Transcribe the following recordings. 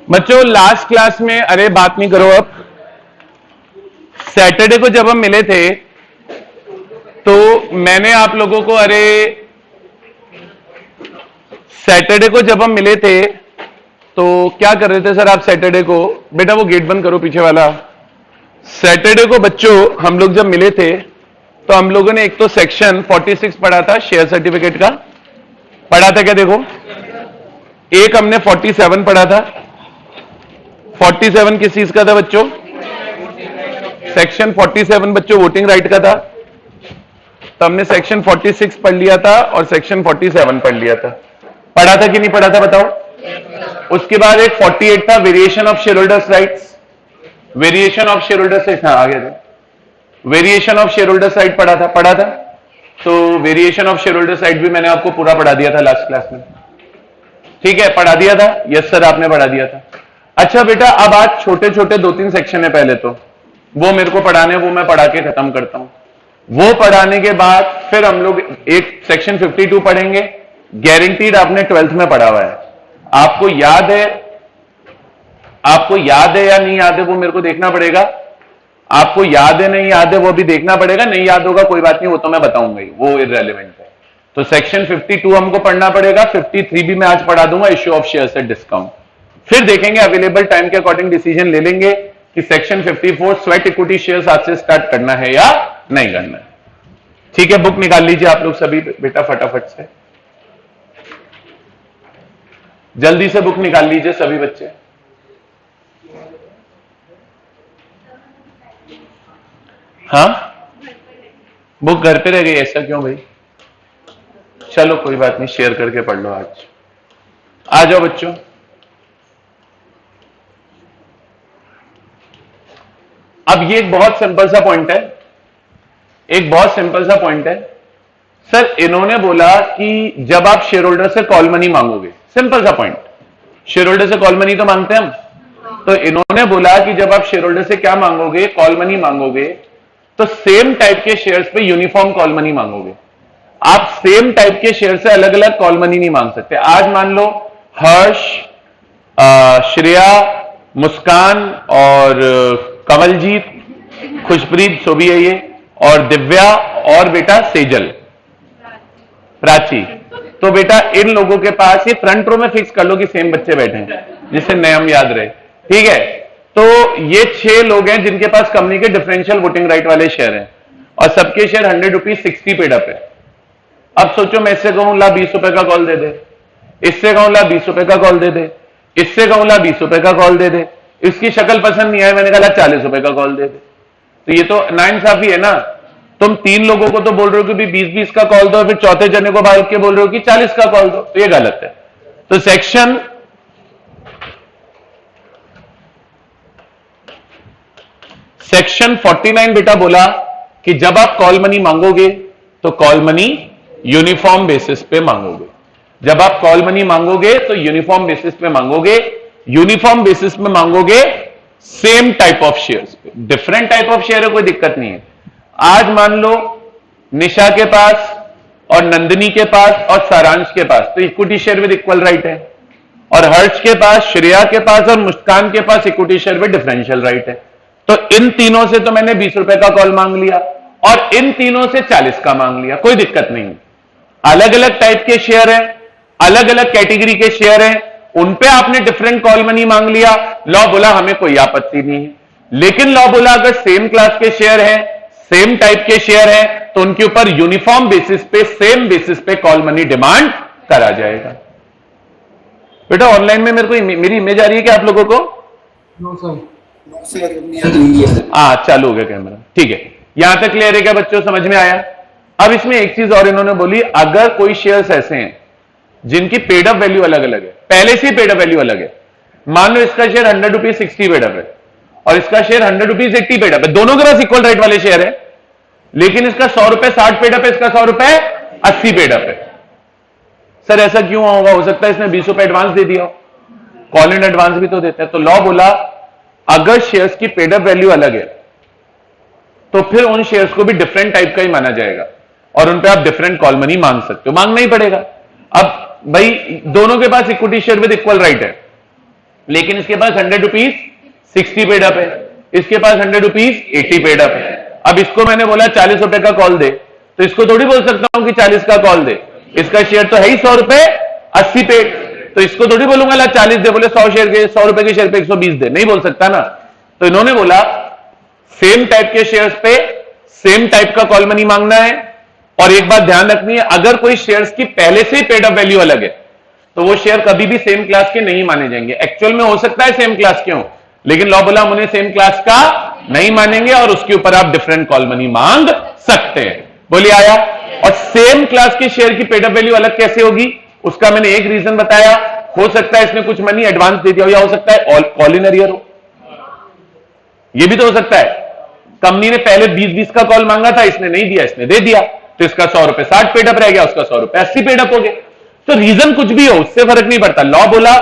बच्चों last class में, अरे बात नहीं करो अब, सैटरडे को जब हम मिले थे तो मैंने आप लोगों को, अरे सैटरडे को जब हम मिले थे तो क्या कर रहे थे सर आप सैटरडे को? बेटा वो गेट बंद करो पीछे वाला। सैटरडे को बच्चों हम लोग जब मिले थे तो हम लोगों ने एक तो सेक्शन 46 पढ़ा था, शेयर सर्टिफिकेट का पढ़ा था क्या? देखो, एक हमने 47 पढ़ा था। 47 किस चीज का था बच्चों? सेक्शन 47 बच्चों वोटिंग राइट का था। तो हमने सेक्शन 46 पढ़ लिया था और सेक्शन 47 पढ़ लिया था। पढ़ा था कि नहीं पढ़ा था बताओ? उसके बाद एक 48 था, variation of share holders rights. Variation of share holders rights, हाँ आगे थे, variation of share holders right पढ़ा था। तो variation of share holders right भी मैंने आपको पूरा पढ़ा दिया था लास्ट क्लास में। ठीक है, पढ़ा दिया था? यस सर, आपने पढ़ा दिया था। अच्छा बेटा, अब आज छोटे छोटे 2-3 सेक्शन है, पहले तो वो मेरे को पढ़ाने, वो मैं पढ़ा के खत्म करता हूं। वो पढ़ाने के बाद फिर हम लोग एक सेक्शन 52 पढ़ेंगे। गारंटीड आपने 12th में पढ़ा हुआ है, आपको याद है? आपको याद है या नहीं याद है वो मेरे को देखना पड़ेगा। आपको याद है नहीं याद है वो भी देखना पड़ेगा। नहीं याद होगा कोई बात नहीं, वो तो मैं बताऊंगा ही, वो इररेलेवेंट है। तो सेक्शन 52 हमको पढ़ना पड़ेगा। 53 भी मैं आज पढ़ा दूंगा, issue of shares at discount. फिर देखेंगे अवेलेबल टाइम के अकॉर्डिंग डिसीजन ले लेंगे कि सेक्शन 54 स्वेट इक्विटी शेयर्स आज से स्टार्ट करना है या नहीं करना है। ठीक है, बुक निकाल लीजिए आप लोग सभी बेटा, फटाफट से जल्दी से बुक निकाल लीजिए सभी बच्चे। हाँ, बुक घर पे रह गई, ऐसा क्यों भाई? चलो कोई बात नहीं, शेयर करके पढ़ लो आज। आ जाओ बच्चों। अब ये एक बहुत सिंपल सा पॉइंट है, एक बहुत सिंपल सा पॉइंट है सर। इन्होंने बोला कि जब आप शेयर होल्डर से कॉल मनी मांगोगे, सिंपल सा पॉइंट, शेयर होल्डर से कॉल मनी तो मांगते हैं हम। तो इन्होंने बोला कि जब आप शेयर होल्डर से क्या मांगोगे? कॉल मनी मांगोगे। तो सेम टाइप के शेयर्स पे यूनिफॉर्म कॉल मनी मांगोगे। आप सेम टाइप के शेयर से अलग अलग कॉल मनी नहीं मांग सकते। आज मान लो हर्ष, श्रेया, मुस्कान और कमलजीत, खुशप्रीत, सो भी है ये, और दिव्या और बेटा सेजल, प्राची। तो बेटा इन लोगों के पास, ये फ्रंट रो में फिक्स कर लो कि सेम बच्चे बैठे हैं जिससे नाम याद रहे। ठीक है, तो ये 6 लोग हैं जिनके पास कंपनी के डिफरेंशियल वोटिंग राइट वाले शेयर हैं और सबके शेयर 100 रुपीज 60 पेड अप है। अब सोचो, मैं इससे कहूं ला 20 रुपए का कॉल दे दे, इससे कहूं ला 20 रुपए का कॉल दे दे, इससे कहूं ला 20 रुपए का कॉल दे दे। इसकी शक्ल पसंद नहीं आई, मैंने कहा 40 रुपए का कॉल दे दे। तो ये तो नाइंसाफी है ना। तुम 3 लोगों को तो बोल रहे हो कि 20-20 का कॉल दो, फिर चौथे जने को भाग के बोल रहे हो कि 40 का कॉल दो, तो ये गलत है। तो सेक्शन सेक्शन 49 बेटा बोला कि जब आप कॉल मनी मांगोगे तो कॉल मनी यूनिफॉर्म बेसिस पे मांगोगे। जब आप कॉल मनी मांगोगे तो यूनिफॉर्म बेसिस पे मांगोगे। यूनिफॉर्म बेसिस पे मांगोगे सेम टाइप ऑफ शेयर्स पे। डिफरेंट टाइप ऑफ शेयर है, कोई दिक्कत नहीं है। आज मान लो निशा के पास और नंदिनी के पास और सारांश के पास तो equity share with equal right है, और हर्ष के पास, श्रेया के पास और मुस्कान के पास equity share with differential right है। तो इन तीनों से तो मैंने 20 रुपए का कॉल मांग लिया और इन तीनों से 40 का मांग लिया, कोई दिक्कत नहीं। अलग अलग टाइप के शेयर हैं, अलग अलग कैटेगरी के शेयर हैं, उन पे आपने डिफरेंट कॉल मनी मांग लिया। लॉ बोला हमें कोई आपत्ति नहीं है, लेकिन लॉ बोला अगर सेम क्लास के शेयर हैं, सेम टाइप के शेयर हैं, तो उनके ऊपर यूनिफॉर्म बेसिस पे, सेम बेसिस पे कॉल मनी डिमांड करा जाएगा। बेटा ऑनलाइन में मेरे को मेरी इमेज आ रही है क्या आप लोगों को? No sir. हाँ, चालू हो गया कैमरा। ठीक है, यहां तक क्लियर है क्या बच्चों? समझ में आया? अब इसमें एक चीज और इन्होंने बोली, अगर कोई शेयर्स ऐसे हैं जिनकी पेड अप वैल्यू अलग अलग है, पहले से पेड अप वैल्यू अलग है, मान लो इसका शेयर 100 रुपीज 60 पेड अप है और इसका शेयर 100 रुपीज 80 पेड अप है, दोनों के पास इक्वल राइट वाले शेयर है, लेकिन इसका 100 रुपए 60 पेड अप है, इसका 100 रुपए 80 पेड अप है। सर ऐसा क्यों होगा? हो सकता है इसने 20 रुपए एडवांस दे दिया, कॉल इन एडवांस भी तो देते हैं। तो लॉ बोला अगर शेयर्स की पेड अप वैल्यू अलग है तो फिर उन शेयर्स को भी डिफरेंट टाइप का ही माना जाएगा और उन पे आप डिफरेंट कॉल मनी मांग सकते हो, मांगना ही पड़ेगा। अब भाई दोनों के पास equity share with equal right है, लेकिन इसके पास 100 रुपीज 60 पेड अप है, इसके पास 100 रुपीज 80 पेड अप है। अब इसको मैंने बोला 40 रुपए का कॉल दे, तो इसको थोड़ी बोल सकता हूं कि 40 का कॉल दे, इसका शेयर तो है ही 100 रुपए 80 पेड, तो इसको थोड़ी बोलूंगा ला 40 दे, बोले 100 शेयर के 100 रुपए के शेयर पे 120 दे, नहीं बोल सकता ना। तो इन्होंने बोला सेम टाइप के शेयर्स पे सेम टाइप का कॉल मनी मांगना है। और एक बात ध्यान रखनी है, अगर कोई शेयर्स की पहले से ही पेड अप वैल्यू अलग है तो वो शेयर कभी भी सेम क्लास के नहीं माने जाएंगे। एक्चुअल में हो सकता है सेम क्लास के हो, लेकिन लॉ बोला हम उन्हें सेम क्लास का नहीं मानेंगे और उसके ऊपर आप डिफरेंट कॉल मनी मांग सकते हैं। बोलिए आया। और सेम क्लास के शेयर की पेड अप वैल्यू अलग कैसे होगी, उसका मैंने एक रीजन बताया, हो सकता है इसने कुछ मनी एडवांस दे दिया हो, या हो सकता है कॉल इन अरियर हो, यह भी तो हो सकता है। कंपनी ने पहले 20-20 का कॉल मांगा था, इसने नहीं दिया, इसने दे दिया, तो इसका 100 रुपए 60 पेड अप रह गया, उसका 100 रुपए 80 पेड अप हो गए। तो रीजन कुछ भी हो उससे फर्क नहीं पड़ता। लॉ बोला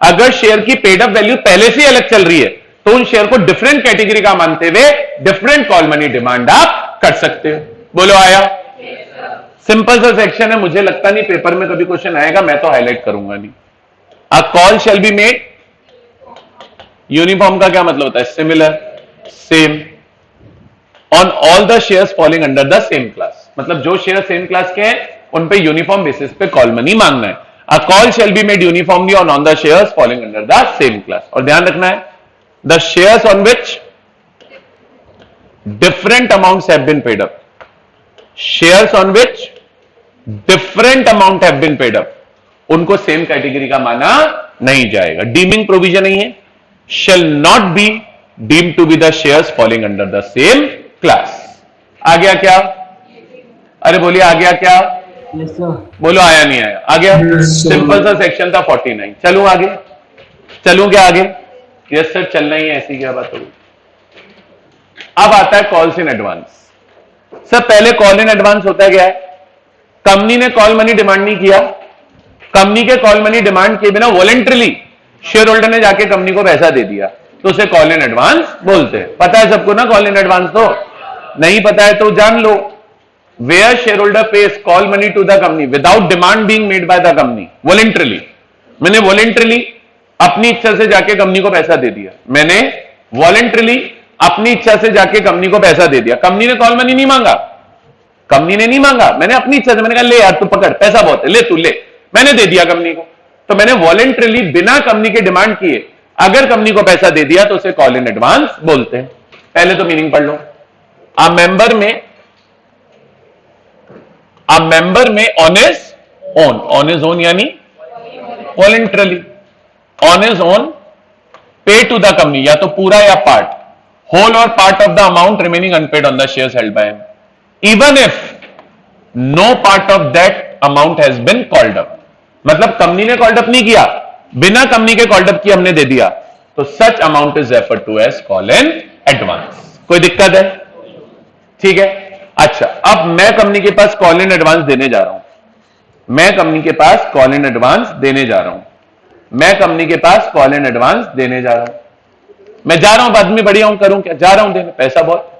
अगर शेयर की पेड अप वैल्यू पहले से अलग चल रही है तो उन शेयर को डिफरेंट कैटेगरी का मानते हुए डिफरेंट कॉल मनी डिमांड आप कर सकते हो। बोलो आया। सिंपल सा सेक्शन है, मुझे लगता नहीं पेपर में कभी क्वेश्चन आएगा, मैं तो हाईलाइट करूंगा नहीं। A call shall be made, uniform का क्या मतलब होता है, similar, same, on all the shares falling under the same class, मतलब जो शेयर सेम क्लास के हैं उन पे यूनिफॉर्म बेसिस पे कॉल मनी मांगना है। A call shall be made uniformly on the shares falling under the same class. और ध्यान रखना है, the shares on which different amounts have been paid up, shares on which different amount have been paid up, उनको same category का माना नहीं जाएगा। Deeming provision नहीं है, shall not be deemed to be the shares falling under the same class. आ गया क्या? अरे बोलिए आ गया क्या? बोलो आया नहीं आया? आ गया। सिंपल सा सेक्शन था 49। चलूं आगे? चलूं क्या आगे? यस सर चलना ही है, ऐसी क्या बात होगी। अब आता है कॉल्स इन एडवांस। सर पहले कॉल इन एडवांस होता क्या है, कंपनी ने कॉल मनी डिमांड नहीं किया, कंपनी के कॉल मनी डिमांड किए बिना वॉलंटरली शेयर होल्डर ने जाके कंपनी को पैसा दे दिया, तो उसे कॉल इन एडवांस बोलते हैं। पता है सबको ना कॉल इन एडवांस? तो नहीं पता है तो जान लो, where share holder pays call money to the company without demand being made by the company voluntarily. मैंने वॉलंटरली अपनी इच्छा से जाके कंपनी को पैसा दे दिया, मैंने वॉलंटरली अपनी इच्छा से जाके कंपनी को पैसा दे दिया, कंपनी ने कॉल मनी नहीं मांगा, कंपनी ने नहीं मांगा, मैंने अपनी इच्छा से, मैंने कहा ले यार तू पकड़ पैसा बहुत है, ले तू ले, मैंने दे दिया कंपनी को। तो मैंने वॉलंटरली बिना कंपनी के डिमांड किए अगर कंपनी को पैसा दे दिया तो उसे कॉल इन एडवांस बोलते हैं। पहले तो मीनिंग पढ़ लो। A member may on his own यानी voluntarily, on his own pay to the company, या तो पूरा या पार्ट, होल और part of the amount remaining unpaid on the shares held by him even if no part of that amount has been called up. मतलब company ने called up नहीं किया, बिना कंपनी के कॉल्ड अप किए हमने दे दिया, तो such amount is referred to as call in advance. कोई दिक्कत है? ठीक है। अच्छा अब मैं कंपनी के पास कॉल इन एडवांस देने जा रहा हूं, मैं कंपनी के पास कॉल इन एडवांस देने जा रहा हूं, मैं कंपनी के पास कॉल इन एडवांस देने जा रहा हूं, मैं जा रहा हूं, बाद में बढ़िया हूं, करूं क्या, जा रहा हूं देने, पैसा बहुत,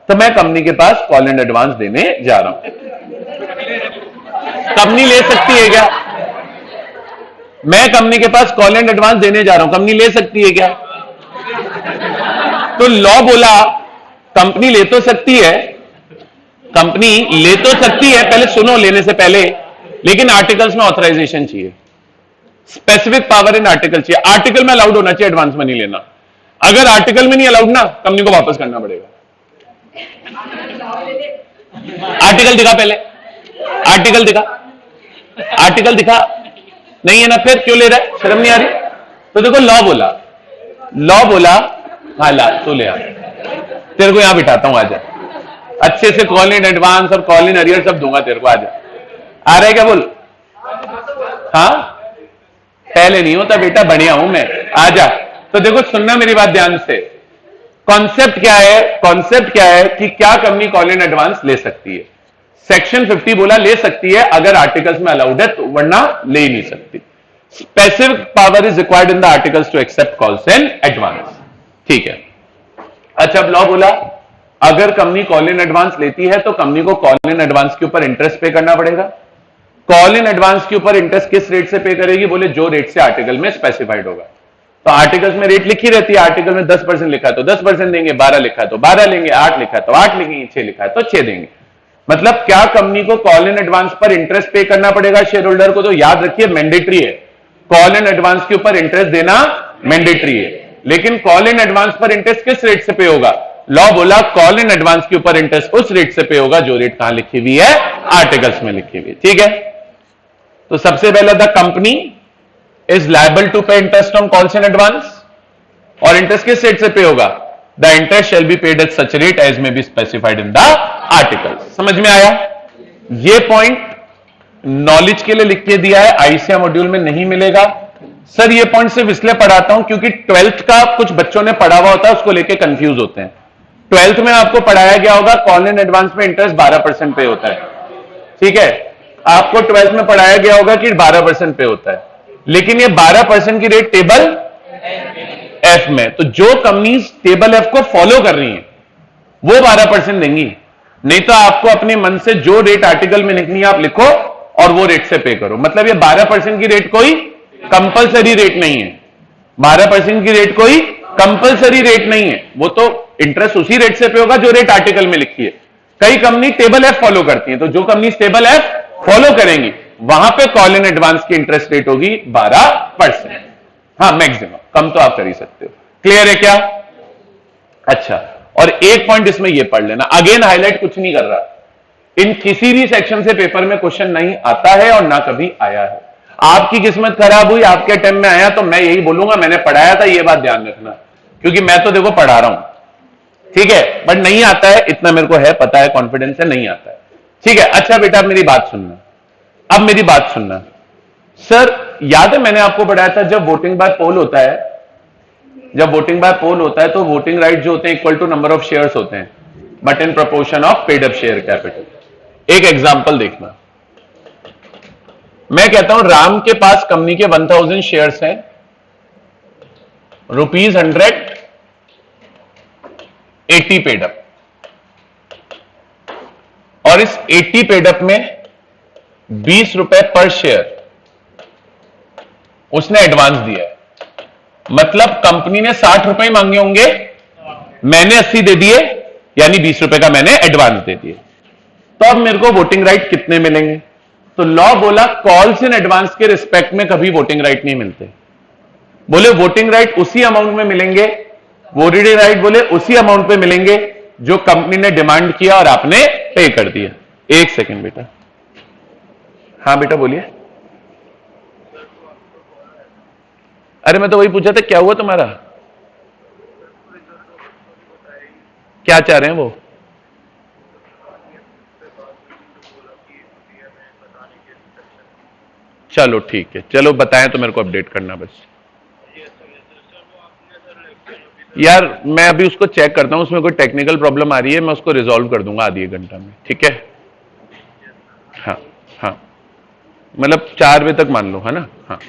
तो मैं कंपनी के पास कॉल इन एडवांस देने जा रहा हूं। कंपनी ले सकती है क्या? मैं कंपनी के पास कॉल इन एडवांस देने जा रहा हूं, कंपनी ले सकती है क्या? तो लॉ बोला कंपनी ले तो सकती है, कंपनी ले तो सकती है, पहले सुनो लेने से पहले, लेकिन आर्टिकल्स में ऑथराइजेशन चाहिए, स्पेसिफिक पावर इन आर्टिकल चाहिए, आर्टिकल में अलाउड होना चाहिए एडवांस मनी लेना। अगर आर्टिकल में नहीं अलाउड ना, कंपनी को वापस करना पड़ेगा। आर्टिकल दिखा पहले, आर्टिकल दिखा, आर्टिकल दिखा, नहीं है ना, फिर क्यों ले रहा है, शर्म नहीं आ रही? तो देखो लॉ बोला हाँ ला तो ले आ, तेरे को यहां बिठाता हूं, आजा, अच्छे से कॉल इन एडवांस और कॉल इन अरियर सब दूंगा तेरे को, आजा। आ रहा है क्या? बोल। हाँ पहले नहीं होता बेटा, बढ़िया हूं मैं, आजा। तो देखो सुनना मेरी बात ध्यान से, कॉन्सेप्ट क्या है, कॉन्सेप्ट क्या है कि क्या कंपनी कॉल इन एडवांस ले सकती है। सेक्शन 50 बोला ले सकती है अगर आर्टिकल्स में अलाउड है, तो वरना ले ही नहीं सकती। Specific power is required in the articles to accept calls in advance. ठीक है। अच्छा अब लॉ बोला अगर कंपनी कॉल इन एडवांस लेती है तो कंपनी को कॉल इन एडवांस के ऊपर इंटरेस्ट पे करना पड़ेगा। कॉल इन एडवांस के ऊपर इंटरेस्ट किस रेट से पे करेगी? बोले जो रेट से आर्टिकल में स्पेसिफाइड होगा। तो आर्टिकल्स में रेट लिखी रहती है, आर्टिकल में 10% लिखा है तो 10% देंगे, 12 लिखा है तो 12 लेंगे, 8 लिखा है तो 8 लेंगे, 6 लिखा है तो 6 देंगे। मतलब क्या कंपनी को कॉल इन एडवांस पर इंटरेस्ट पे करना पड़ेगा शेयर होल्डर को? तो याद रखिए मैंडेटरी है, कॉल इन एडवांस के ऊपर इंटरेस्ट देना मैंडेटरी है। लेकिन कॉल इन एडवांस पर इंटरेस्ट किस रेट से पे होगा? लॉ बोला कॉल इन एडवांस के ऊपर इंटरेस्ट उस रेट से पे होगा जो रेट कहां लिखी हुई है? आर्टिकल्स में लिखी हुई है। ठीक है, तो सबसे पहले the company is liable to pay interest on calls in advance, और इंटरेस्ट किस रेट से पे होगा? The interest shall be paid at such rate as may be specified in the article. समझ में आया? ये पॉइंट नॉलेज के लिए लिख के दिया है, आईसीएआई मॉड्यूल में नहीं मिलेगा। सर ये पॉइंट सिर्फ इसलिए पढ़ाता हूं क्योंकि 12th का कुछ बच्चों ने पढ़ा हुआ होता है, उसको लेके कंफ्यूज होते हैं। 12th में आपको पढ़ाया गया होगा कॉल इन एडवांस में इंटरेस्ट 12% पे होता है। ठीक है, आपको 12th में पढ़ाया गया होगा कि 12% पे होता है, लेकिन ये 12% की रेट टेबल एफ में, तो जो कंपनीज टेबल एफ को फॉलो कर रही हैं वो 12% देंगी, नहीं तो आपको अपने मन से जो रेट आर्टिकल में लिखनी है आप लिखो और वो रेट से पे करो। मतलब ये 12% की रेट कोई कंपलसरी रेट नहीं है, 12% की रेट कोई कंपलसरी रेट नहीं है, वो तो इंटरेस्ट उसी रेट से पे होगा जो रेट आर्टिकल में लिखी है। कई कंपनी टेबल एफ फॉलो करती है, तो जो कंपनी टेबल एफ फॉलो करेंगी वहां पे कॉल इन एडवांस की इंटरेस्ट रेट होगी 12%। हाँ मैक्सिमम, कम तो आप कर ही सकते हो। क्लियर है क्या? अच्छा, और एक पॉइंट इसमें यह पढ़ लेना, अगेन हाईलाइट कुछ नहीं कर रहा, इन किसी भी सेक्शन से पेपर में क्वेश्चन नहीं आता है और ना कभी आया है। आपकी किस्मत खराब हुई, आपके टाइम में आया तो मैं यही बोलूंगा मैंने पढ़ाया था, ये बात ध्यान रखना, क्योंकि मैं तो देखो पढ़ा रहा हूं। ठीक है, बट नहीं आता है इतना मेरे को है, पता है, कॉन्फिडेंस है, नहीं आता है। ठीक है, अच्छा बेटा मेरी बात सुनना, अब मेरी बात सुनना। सर याद है मैंने आपको पढ़ाया था जब वोटिंग बाय पोल होता है, जब वोटिंग बाय पोल होता है तो वोटिंग राइट जो होते हैं equal to number of shares होते हैं, but in proportion of paid up share capital. एक एग्जांपल देखना, मैं कहता हूं राम के पास कंपनी के 1000 शेयर्स हैं, ₹100 80 पेड अप, और इस 80 पेड अप में 20 रुपए पर शेयर उसने एडवांस दिया है। मतलब कंपनी ने 60 रुपए मांगे होंगे, मैंने 80 दे दिए, यानी 20 रुपए का मैंने एडवांस दे दिए। तो अब मेरे को वोटिंग राइट कितने मिलेंगे? तो लॉ बोला कॉल्स इन एडवांस के रिस्पेक्ट में कभी वोटिंग राइट नहीं मिलते। बोले वोटिंग राइट उसी अमाउंट में मिलेंगे, वोटिंग राइट बोले उसी अमाउंट पे मिलेंगे जो कंपनी ने डिमांड किया और आपने पे कर दिया। एक सेकंड बेटा, हाँ बेटा बोलिए। अरे मैं तो वही पूछा था क्या हुआ तुम्हारा, क्या चाह रहे हैं वो? चलो ठीक है, चलो बताएं तो मेरे को अपडेट करना बस। यार मैं अभी उसको चेक करता हूं, उसमें कोई टेक्निकल प्रॉब्लम आ रही है, मैं उसको रिजॉल्व कर दूंगा आधी एक घंटा में। ठीक है, हाँ हाँ, मतलब 4 बजे तक मान लो, है ना? हाँ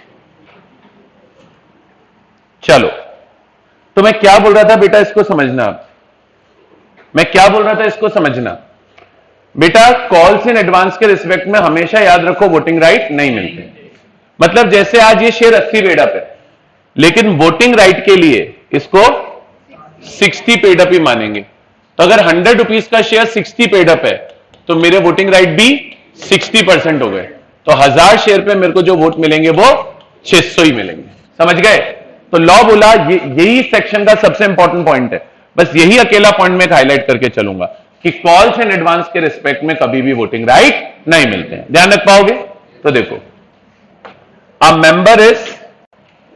चलो, तो मैं क्या बोल रहा था बेटा, इसको समझना। मैं क्या बोल रहा था इसको समझना बेटा, कॉल्स इन एडवांस के रिस्पेक्ट में हमेशा याद रखो वोटिंग राइट नहीं मिलते। मतलब जैसे आज ये शेयर 80 पेड अप है, लेकिन वोटिंग राइट के लिए इसको 60 पेड अप ही मानेंगे। तो अगर 100 रुपीज का शेयर 60 पेड अप है तो मेरे वोटिंग राइट भी 60% हो गए, तो 1000 शेयर पे मेरे को जो वोट मिलेंगे वो 600 ही मिलेंगे। समझ गए? तो लॉ बोला यही सेक्शन का सबसे इंपॉर्टेंट पॉइंट है, बस यही अकेला पॉइंट में हाईलाइट करके चलूंगा कि कॉल्स इन एडवांस के रिस्पेक्ट में कभी भी वोटिंग राइट नहीं मिलते हैं। ध्यान रख पाओगे? तो देखो, a member is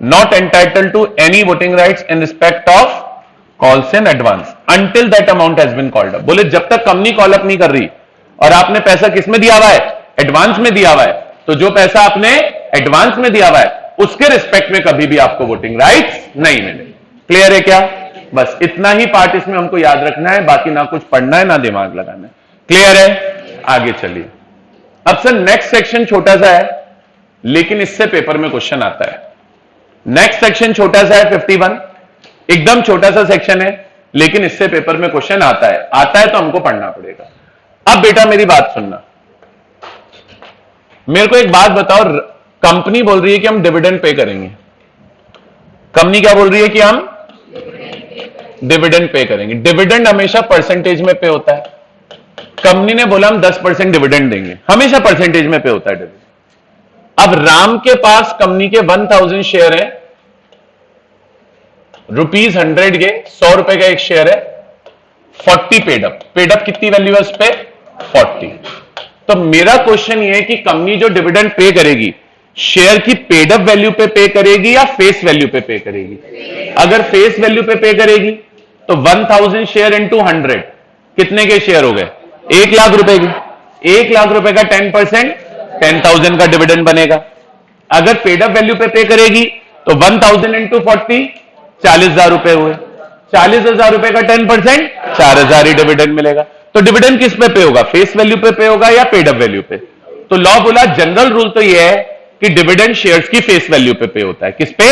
not entitled to any voting rights in respect of calls in advance until that amount has been called up. बोले जब तक कंपनी कॉल अप नहीं कर रही और आपने पैसा किस में दिया हुआ है? एडवांस में दिया हुआ है, तो जो पैसा आपने एडवांस में दिया हुआ है उसके रिस्पेक्ट में कभी भी आपको वोटिंग राइट्स नहीं मिले। क्लियर है क्या? बस इतना ही पार्ट इसमें हमको याद रखना है, बाकी ना कुछ पढ़ना है ना दिमाग लगाना है। क्लियर है? आगे चलिए। अब सर नेक्स्ट सेक्शन छोटा सा है, लेकिन इससे पेपर में क्वेश्चन आता है। नेक्स्ट सेक्शन छोटा सा है 51, एकदम छोटा सा सेक्शन है, लेकिन इससे पेपर में क्वेश्चन आता है। आता है तो हमको पढ़ना पड़ेगा। अब बेटा मेरी बात सुनना, मेरे को एक बात बताओ, कंपनी बोल रही है कि हम डिविडेंड पे करेंगे। कंपनी क्या बोल रही है कि हम डिविडेंड पे करेंगे। डिविडेंड हमेशा परसेंटेज में पे होता है। कंपनी ने बोला हम 10% डिविडेंड देंगे, हमेशा परसेंटेज में पे होता है डिविडेंड। अब राम के पास कंपनी के 1000 शेयर है, ₹100 के, 100 रुपए का एक शेयर है, 40 पेड अप। पेड अप कितनी वैल्यू है उस पे? 40। तो मेरा क्वेश्चन ये है कि कंपनी जो डिविडेंड पे करेगी, शेयर की पेड अप वैल्यू पे करेगी या फेस वैल्यू पे करेगी? अगर फेस वैल्यू पे करेगी तो 1000 शेयर इंटू 100 कितने के शेयर हो गए? 1 लाख रुपए की। 1 लाख रुपए का 10% 10,000 का डिविडेंड बनेगा। अगर पेड अप वैल्यू पे करेगी तो 1000 इंटू 40 40,000 रुपए हुए। 40,000 रुपए का 10% 4,000 ही डिविडेंड मिलेगा। तो डिविडेंड किस पे होगा? फेस वैल्यू पे होगा या पेड अप वैल्यू पे? तो लॉ बोला जनरल रूल तो यह है कि डिविडेंड शेयर्स की फेस वैल्यू पे होता है। किस पे?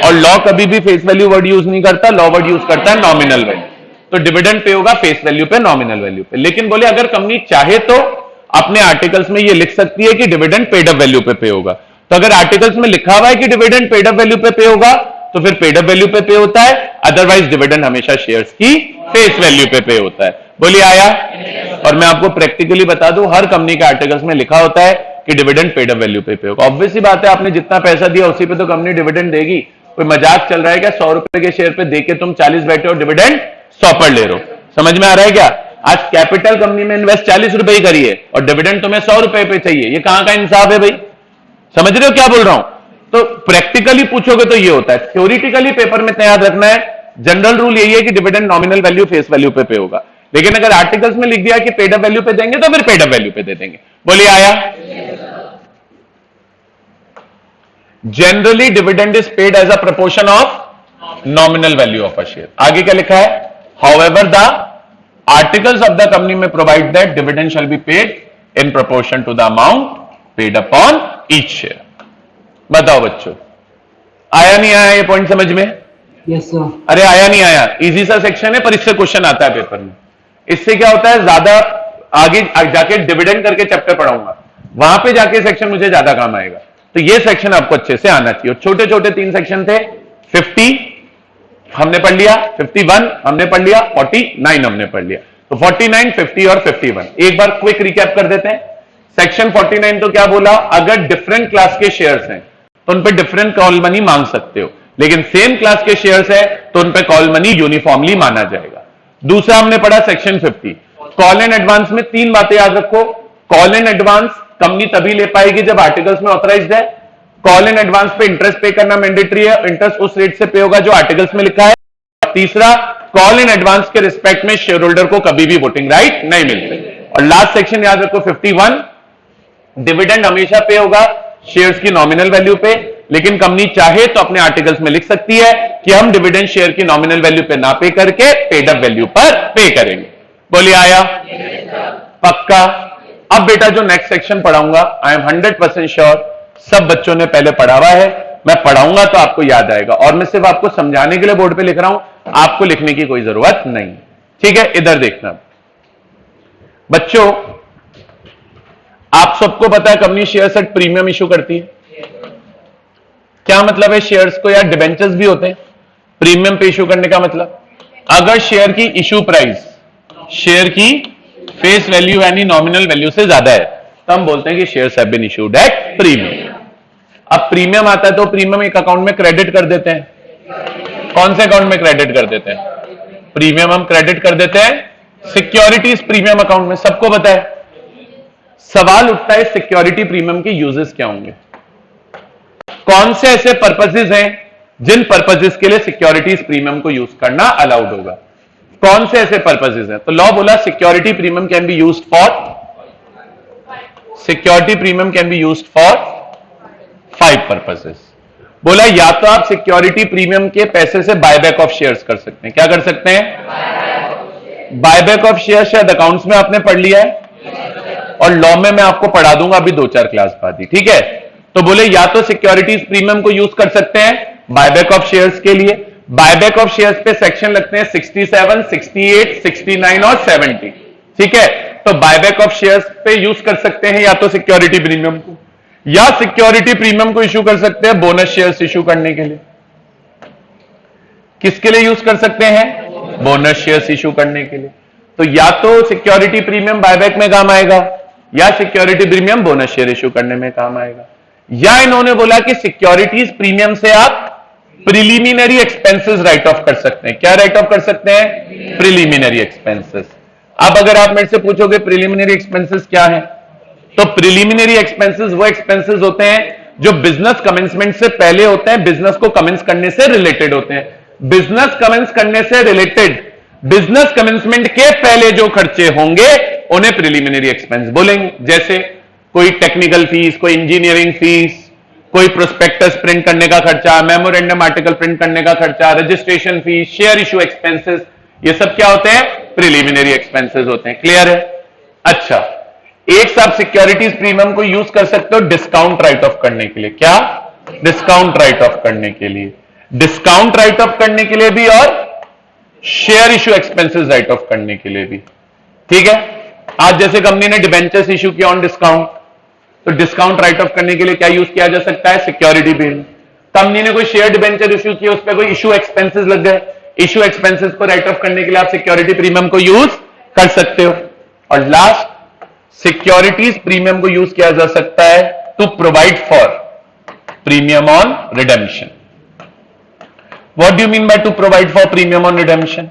और लॉ कभी भी फेस वैल्यू वर्ड यूज नहीं करता, लॉ वर्ड यूज करता है नॉमिनल वैल्यू। तो डिविडेंड पे होगा फेस वैल्यू पे, नॉमिनल वैल्यू पे। लेकिन बोले अगर कंपनी चाहे तो अपने आर्टिकल्स में ये लिख सकती है कि डिविडेंड पेड अप वैल्यू पे होगा। तो अगर आर्टिकल्स में लिखा हुआ है कि डिविडेंड पेड अप वैल्यू पे होगा तो फिर पेड अप वैल्यू पे होता है, अदरवाइज डिविडेंड हमेशा शेयर्स की फेस वैल्यू पे होता है। बोलिए आया? और मैं आपको प्रैक्टिकली बता दूं, हर कंपनी के आर्टिकल्स में लिखा होता है कि डिविडेंड पेड अप वैल्यू पे होगा। ऑब्वियस सी बात है, आपने जितना पैसा दिया उसी पे तो कंपनी डिविडेंड देगी। कोई मजाक चल रहा है क्या? 100 रुपए के शेयर पे देके तुम 40 बैठे हो, डिविडेंड 100 पर ले रहे हो। समझ में आ रहा है क्या? आज कैपिटल कंपनी में इन्वेस्ट 40 रुपए ही करिए और डिविडेंड तुम्हें 100 रुपए पे चाहिए, ये कहां का इंसाफ है भाई? समझ रहे हो क्या बोल रहा हूं? तो प्रैक्टिकली पूछोगे तो ये होता है। थ्योरिटिकली पेपर में याद रखना है, जनरल रूल यही है कि dividend nominal value face value पे होगा। लेकिन अगर आर्टिकल्स में लिख दिया कि पेड अप वैल्यू पे देंगे तो फिर पेड अप वैल्यू पे दे देंगे। बोलिए आया? Generally dividend is paid as a proportion of nominal value of a share. आगे क्या लिखा है? However the articles of the company may provide that dividend shall be paid in proportion to the amount paid upon each share. बताओ बच्चों, आया नहीं आया ये पॉइंट समझ में? Yes sir. अरे आया नहीं आया? इजी सा सेक्शन है पर इससे क्वेश्चन आता है पेपर में। इससे क्या होता है, ज्यादा आगे जाके डिविडेंड करके चैप्टर पढ़ाऊंगा, वहां पे जाके सेक्शन मुझे ज्यादा काम आएगा। तो ये सेक्शन आपको अच्छे से आना चाहिए। छोटे छोटे 3 सेक्शन थे। 50 हमने पढ़ लिया, 51 हमने पढ़ लिया, 49 हमने पढ़ लिया। तो 49, 50 और 51 एक बार क्विक रिकैप कर देते हैं। सेक्शन 49 तो क्या बोला? अगर डिफरेंट क्लास के शेयर्स हैं तो उन पे डिफरेंट कॉल मनी मांग सकते हो, लेकिन सेम क्लास के शेयर्स है तो उन पे कॉल मनी यूनिफॉर्मली माना जाएगा। दूसरा हमने पढ़ा सेक्शन 50, कॉल एंड एडवांस में 3 बातें याद रखो। कॉल एंड एडवांस कंपनी तभी ले पाएगी जब आर्टिकल्स में ऑथराइज्ड है। कॉल एंड एडवांस पे इंटरेस्ट पे करना मैंडेटरी है, इंटरेस्ट उस रेट से पे होगा जो आर्टिकल्स में लिखा है। तीसरा, कॉल इन एडवांस के रिस्पेक्ट में शेयर होल्डर को कभी भी वोटिंग राइट नहीं मिलते। और लास्ट सेक्शन याद रखो 51, डिविडेंड हमेशा पे होगा शेयर्स की नॉमिनल वैल्यू पे, लेकिन कंपनी चाहे तो अपने आर्टिकल्स में लिख सकती है कि हम डिविडेंड शेयर की नॉमिनल वैल्यू पे ना पे करके पेड अप वैल्यू पर पे करेंगे। बोलिए आया? पक्का? अब बेटा जो नेक्स्ट सेक्शन पढ़ाऊंगा, आई एम 100% श्योर सब बच्चों ने पहले पढ़ा हुआ है, मैं पढ़ाऊंगा तो आपको याद आएगा। और मैं सिर्फ आपको समझाने के लिए बोर्ड पे लिख रहा हूं, आपको लिखने की कोई जरूरत नहीं। ठीक है, इधर देखना बच्चों, आप सबको पता है company share set premium issue करती है। क्या मतलब है शेयर्स को? यार डिबेंचर्स भी होते हैं। प्रीमियम पे इशू करने का मतलब, अगर शेयर की इशू प्राइस शेयर की फेस वैल्यू यानी नॉमिनल वैल्यू से ज्यादा है तो हम बोलते हैं कि shares have been issued at premium. अब प्रीमियम आता है तो प्रीमियम एक अकाउंट में क्रेडिट कर देते हैं। कौन से अकाउंट में क्रेडिट कर देते हैं? प्रीमियम हम क्रेडिट कर देते हैं सिक्योरिटीज प्रीमियम अकाउंट में। सबको पता है। सवाल उठता है सिक्योरिटी प्रीमियम के यूजेस क्या होंगे? कौन से ऐसे पर्पसेस हैं जिन पर्पसेस के लिए सिक्योरिटीज प्रीमियम को यूज करना अलाउड होगा? कौन से ऐसे पर्पसेस हैं? तो लॉ बोला security premium can be used for, security premium can be used for 5 purposes. बोला या तो आप सिक्योरिटी प्रीमियम के पैसे से बायबैक ऑफ शेयर्स कर सकते हैं। क्या कर सकते हैं? बायबैक ऑफ शेयर्स शायद अकाउंट्स में आपने पढ़ लिया है और लॉ में मैं आपको पढ़ा दूंगा अभी 2-4 क्लास बाद ही। ठीक है, तो बोले या तो सिक्योरिटीज प्रीमियम को यूज कर सकते हैं बायबैक ऑफ शेयर्स के लिए। बायबैक ऑफ शेयर्स पे सेक्शन लगते हैं 67, 68, 69 और 70। ठीक है, तो बायबैक ऑफ शेयर्स पे यूज कर सकते हैं या तो सिक्योरिटी प्रीमियम को, या सिक्योरिटी प्रीमियम को इशू कर सकते हैं बोनस शेयर्स इशू करने के लिए। किसके लिए यूज कर सकते हैं? बोनस शेयर्स इशू करने के लिए। तो या तो सिक्योरिटी प्रीमियम बायबैक में काम आएगा, या security premium bonus share issue करने में काम आएगा, या इन्होंने बोला कि सिक्योरिटीज प्रीमियम से आप प्रिलिमिनरी एक्सपेंसेस राइट ऑफ कर सकते हैं। क्या राइट ऑफ कर सकते हैं? Preliminary expenses. अब अगर आप मेरे से पूछोगे प्रिलिमिनरी एक्सपेंसेस क्या है, तो प्रिलिमिनरी एक्सपेंसेस वो एक्सपेंसेस होते हैं जो बिजनेस कमेंसमेंट से पहले होते हैं, बिजनेस को कमेंस करने से रिलेटेड होते हैं। बिजनेस कमेंस करने से रिलेटेड, बिजनेस कमेंसमेंट के पहले जो खर्चे होंगे उन्हें प्रिलिमिनरी एक्सपेंस बोलेंगे। जैसे कोई टेक्निकल फीस, कोई इंजीनियरिंग फीस, कोई प्रोस्पेक्टस प्रिंट करने का खर्चा, मेमोरेंडम आर्टिकल प्रिंट करने का खर्चा, registration fees, share issue expenses, ये सब क्या होते हैं? प्रिलिमिनरी एक्सपेंसेस होते हैं। क्लियर है? अच्छा, एक साथ सिक्योरिटीज प्रीमियम को यूज कर सकते हो डिस्काउंट राइट ऑफ करने के लिए। क्या? डिस्काउंट राइट ऑफ करने के लिए, डिस्काउंट राइट ऑफ करने के लिए भी, और share issue expenses right of करने के लिए भी। ठीक है? आज जैसे कंपनी ने डिबेंचर्स इशू किया ऑन डिस्काउंट, तो डिस्काउंट राइट ऑफ करने के लिए क्या यूज किया जा सकता है? Security premium. कंपनी ने कोई शेयर डिबेंचर इशू किया, उस पर कोई इशू एक्सपेंसेस लग गए, इशू एक्सपेंसेस को राइट ऑफ करने के लिए आप सिक्योरिटी प्रीमियम को यूज कर सकते हो। और लास्ट, सिक्योरिटीज प्रीमियम को यूज किया जा सकता है to provide for premium on redemption. What do you mean by to provide for premium on redemption?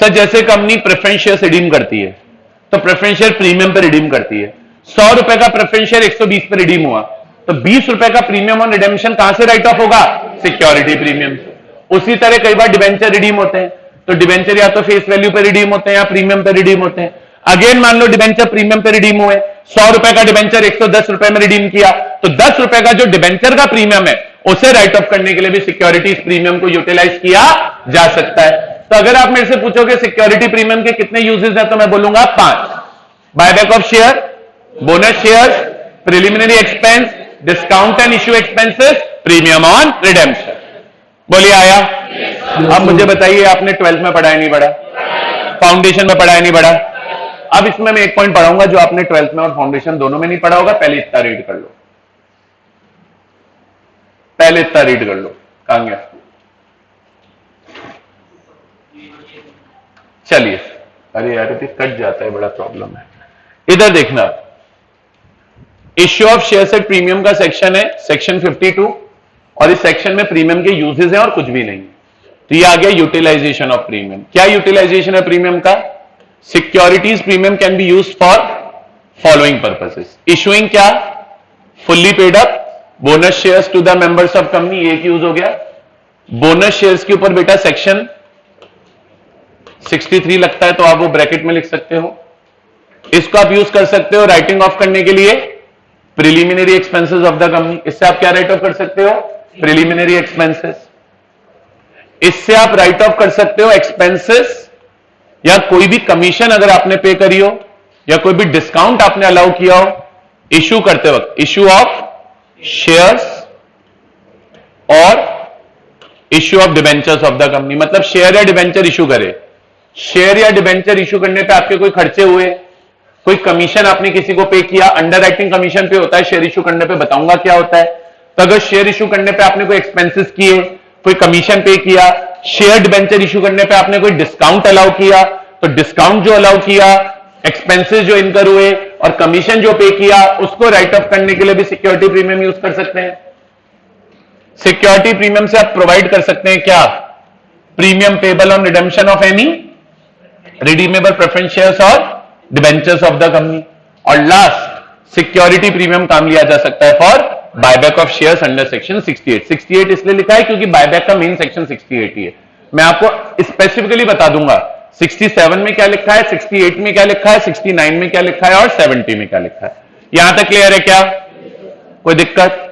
Sir जैसे कंपनी प्रेफरेंस शेयर रिडीम करती है, तो प्रेफरेंस शेयर प्रीमियम पे रिडीम करती है। 100 रुपए का प्रेफरेंस शेयर 120 पे रिडीम हुआ, तो 20 रुपए का प्रीमियम ऑन रिडेम्पशन कहां से राइट ऑफ होगा? सिक्योरिटी प्रीमियम से। उसी तरह कई बार डिबेंचर रिडीम होते हैं, तो डिबेंचर या तो फेस वैल्यू पे रिडीम होते हैं या प्रीमियम पे रिडीम होते हैं। अगेन मान लो डिबेंचर प्रीमियम पे रिडीम हुए, 100 रुपए का डिबेंचर 110 रुपए में रिडीम किया, तो 10 रुपए का जो डिबेंचर का प्रीमियम है उसे राइट ऑफ करने के लिए भी सिक्योरिटीज प्रीमियम को यूटिलाइज किया जा सकता है। तो अगर आप मेरे से पूछोगे सिक्योरिटी प्रीमियम के कितने यूजेस हैं, तो मैं बोलूंगा 5। Buyback of share, bonus shares, preliminary expense, discount and issue expenses, premium on redemption. बोलिए आया? अब मुझे बताइए, आपने 12th में पढ़ा है नहीं पढ़ा? फाउंडेशन में पढ़ा है नहीं पढ़ा? अब इसमें मैं एक पॉइंट पढ़ाऊंगा जो आपने 12th में और फाउंडेशन दोनों में नहीं पढ़ा होगा। पहले इतना रीड कर लो, पहले इतना रीड कर लो। कहां गया? चलिए, अरे यार ये कट जाता है, बड़ा प्रॉब्लम है। इधर देखना, issue of shares at premium का सेक्शन है, सेक्शन 52, और इस सेक्शन में प्रीमियम के यूजेस हैं और कुछ भी नहीं। तो ये आ गया यूटिलाइजेशन ऑफ प्रीमियम। क्या यूटिलाइजेशन है प्रीमियम का? Securities premium can be used for following purposes. Issuing क्या? Fully paid up bonus shares to the members of company, एक यूज हो गया। बोनस शेयर्स के ऊपर बेटा सेक्शन 63 लगता है, तो आप वो ब्रैकेट में लिख सकते हो। इसको आप यूज कर सकते हो राइटिंग ऑफ करने के लिए preliminary expenses of the company. इससे आप क्या राइट ऑफ कर सकते हो? Preliminary expenses. इससे आप राइट ऑफ कर सकते हो एक्सपेंसेस या कोई भी कमीशन अगर आपने पे करी हो, या कोई भी डिस्काउंट आपने अलाउ किया हो इश्यू करते वक्त। इश्यू ऑफ शेयर्स और issue of debentures of the company, मतलब शेयर या डिबेंचर इश्यू करे। शेयर या डिबेंचर इश्यू करने पे आपके कोई खर्चे हुए, कोई कमीशन आपने किसी को पे किया, अंडर राइटिंग कमीशन पे होता है शेयर इश्यू करने पे, बताऊंगा क्या होता है। तो अगर शेयर इश्यू करने पे आपने कोई एक्सपेंसेस किए, कोई कमीशन पे किया, शेयर डिबेंचर इश्यू करने पे आपने कोई डिस्काउंट अलाउ किया, तो डिस्काउंट जो अलाउ किया, एक्सपेंसेस जो इनकर हुए और कमीशन जो पे किया, उसको राइट ऑफ करने के लिए भी सिक्योरिटी प्रीमियम यूज कर सकते हैं। सिक्योरिटी प्रीमियम से आप प्रोवाइड कर सकते हैं क्या? Premium payable on redemption of any redeemable preference shares और डिबेंचर्स ऑफ द कंपनी। और लास्ट, सिक्योरिटी प्रीमियम काम लिया जा सकता है for buyback of shares under section 68। 68 इसलिए लिखा है क्योंकि बायबैक का मेन सेक्शन 68 ही है। मैं आपको स्पेसिफिकली बता दूंगा 67 में क्या लिखा है, 68 में क्या लिखा है, 69 में क्या लिखा है और 70 में क्या लिखा है। यहां तक क्लियर है क्या? कोई दिक्कत?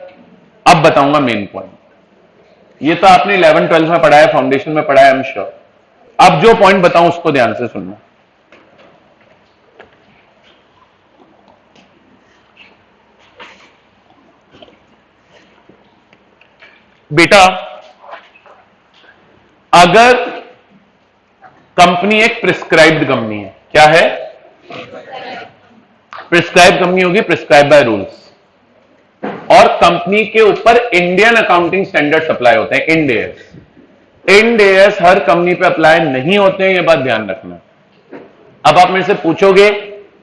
अब बताऊंगा मेन पॉइंट। ये तो आपने 11 12 में पढ़ा है, फाउंडेशन में पढ़ा है, आई एम श्योर। अब जो पॉइंट बताऊं उसको ध्यान से सुनना। बेटा अगर कंपनी एक प्रिस्क्राइब्ड कंपनी है, क्या है? प्रिस्क्राइब कंपनी होगी, प्रिस्क्राइब बाय रूल्स, और कंपनी के ऊपर इंडियन अकाउंटिंग स्टैंडर्ड अप्लाई होते हैं, इंड एस। इंड एएस हर कंपनी पे अप्लाई नहीं होते हैं, ये बात ध्यान रखना। अब आप मेरे से पूछोगे